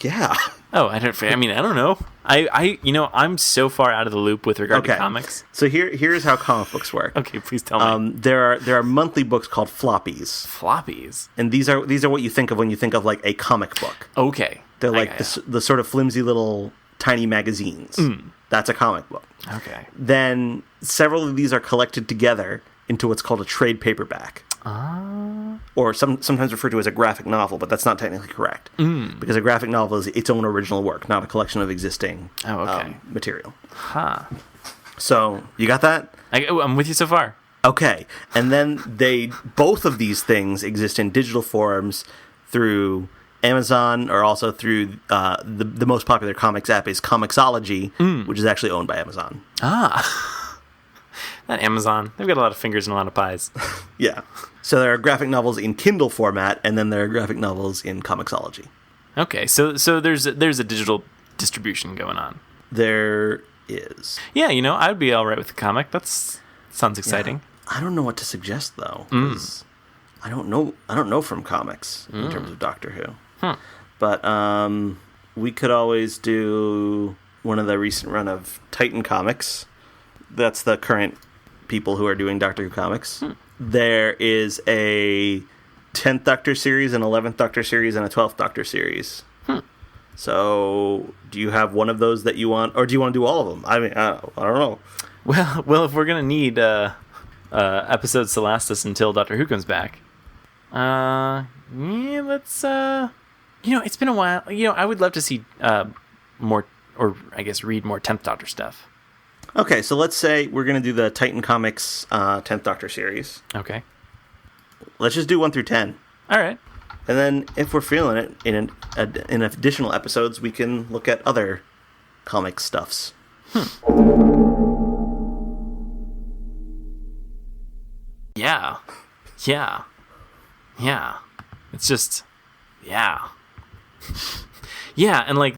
Yeah. Oh, I don't know. I'm so far out of the loop with regard to comics. So here's how comic books work. Okay, please tell me. There are monthly books called floppies. Floppies. And these are what you think of when you think of like a comic book. Okay. They're like the sort of flimsy little tiny magazines. That's a comic book. Okay. Then several of these are collected together into what's called a trade paperback. Or sometimes referred to as a graphic novel, but that's not technically correct. Because a graphic novel is its own original work, not a collection of existing material. So, you got that? I'm with you so far. Okay. And then both of these things exist in digital forms through Amazon, or also through the most popular comics app is Comixology, which is actually owned by Amazon. That Amazon, they've got a lot of fingers and a lot of pies. Yeah. So there are graphic novels in Kindle format, and then there are graphic novels in Comixology. Okay, so there's a digital distribution going on. There is. Yeah, I would be all right with the comic. Sounds exciting. Yeah. I don't know what to suggest though, because I don't know from comics in terms of Doctor Who. But we could always do one of the recent run of Titan Comics. That's the current people who are doing Doctor Who comics. There is a 10th Doctor series, an 11th Doctor series, and a 12th Doctor series. So, do you have one of those that you want, or do you want to do all of them? I mean, I don't know. Well, if we're gonna need episode Celastus until Doctor Who comes back, let's It's been a while. I would love to see more, or I guess read more 10th Doctor stuff. Okay, so let's say we're going to do the Titan Comics 10th Doctor series. Okay. Let's just do 1 through 10. All right. And then if we're feeling it, in additional episodes, we can look at other comic stuffs. Yeah. It's just, yeah. Yeah, and like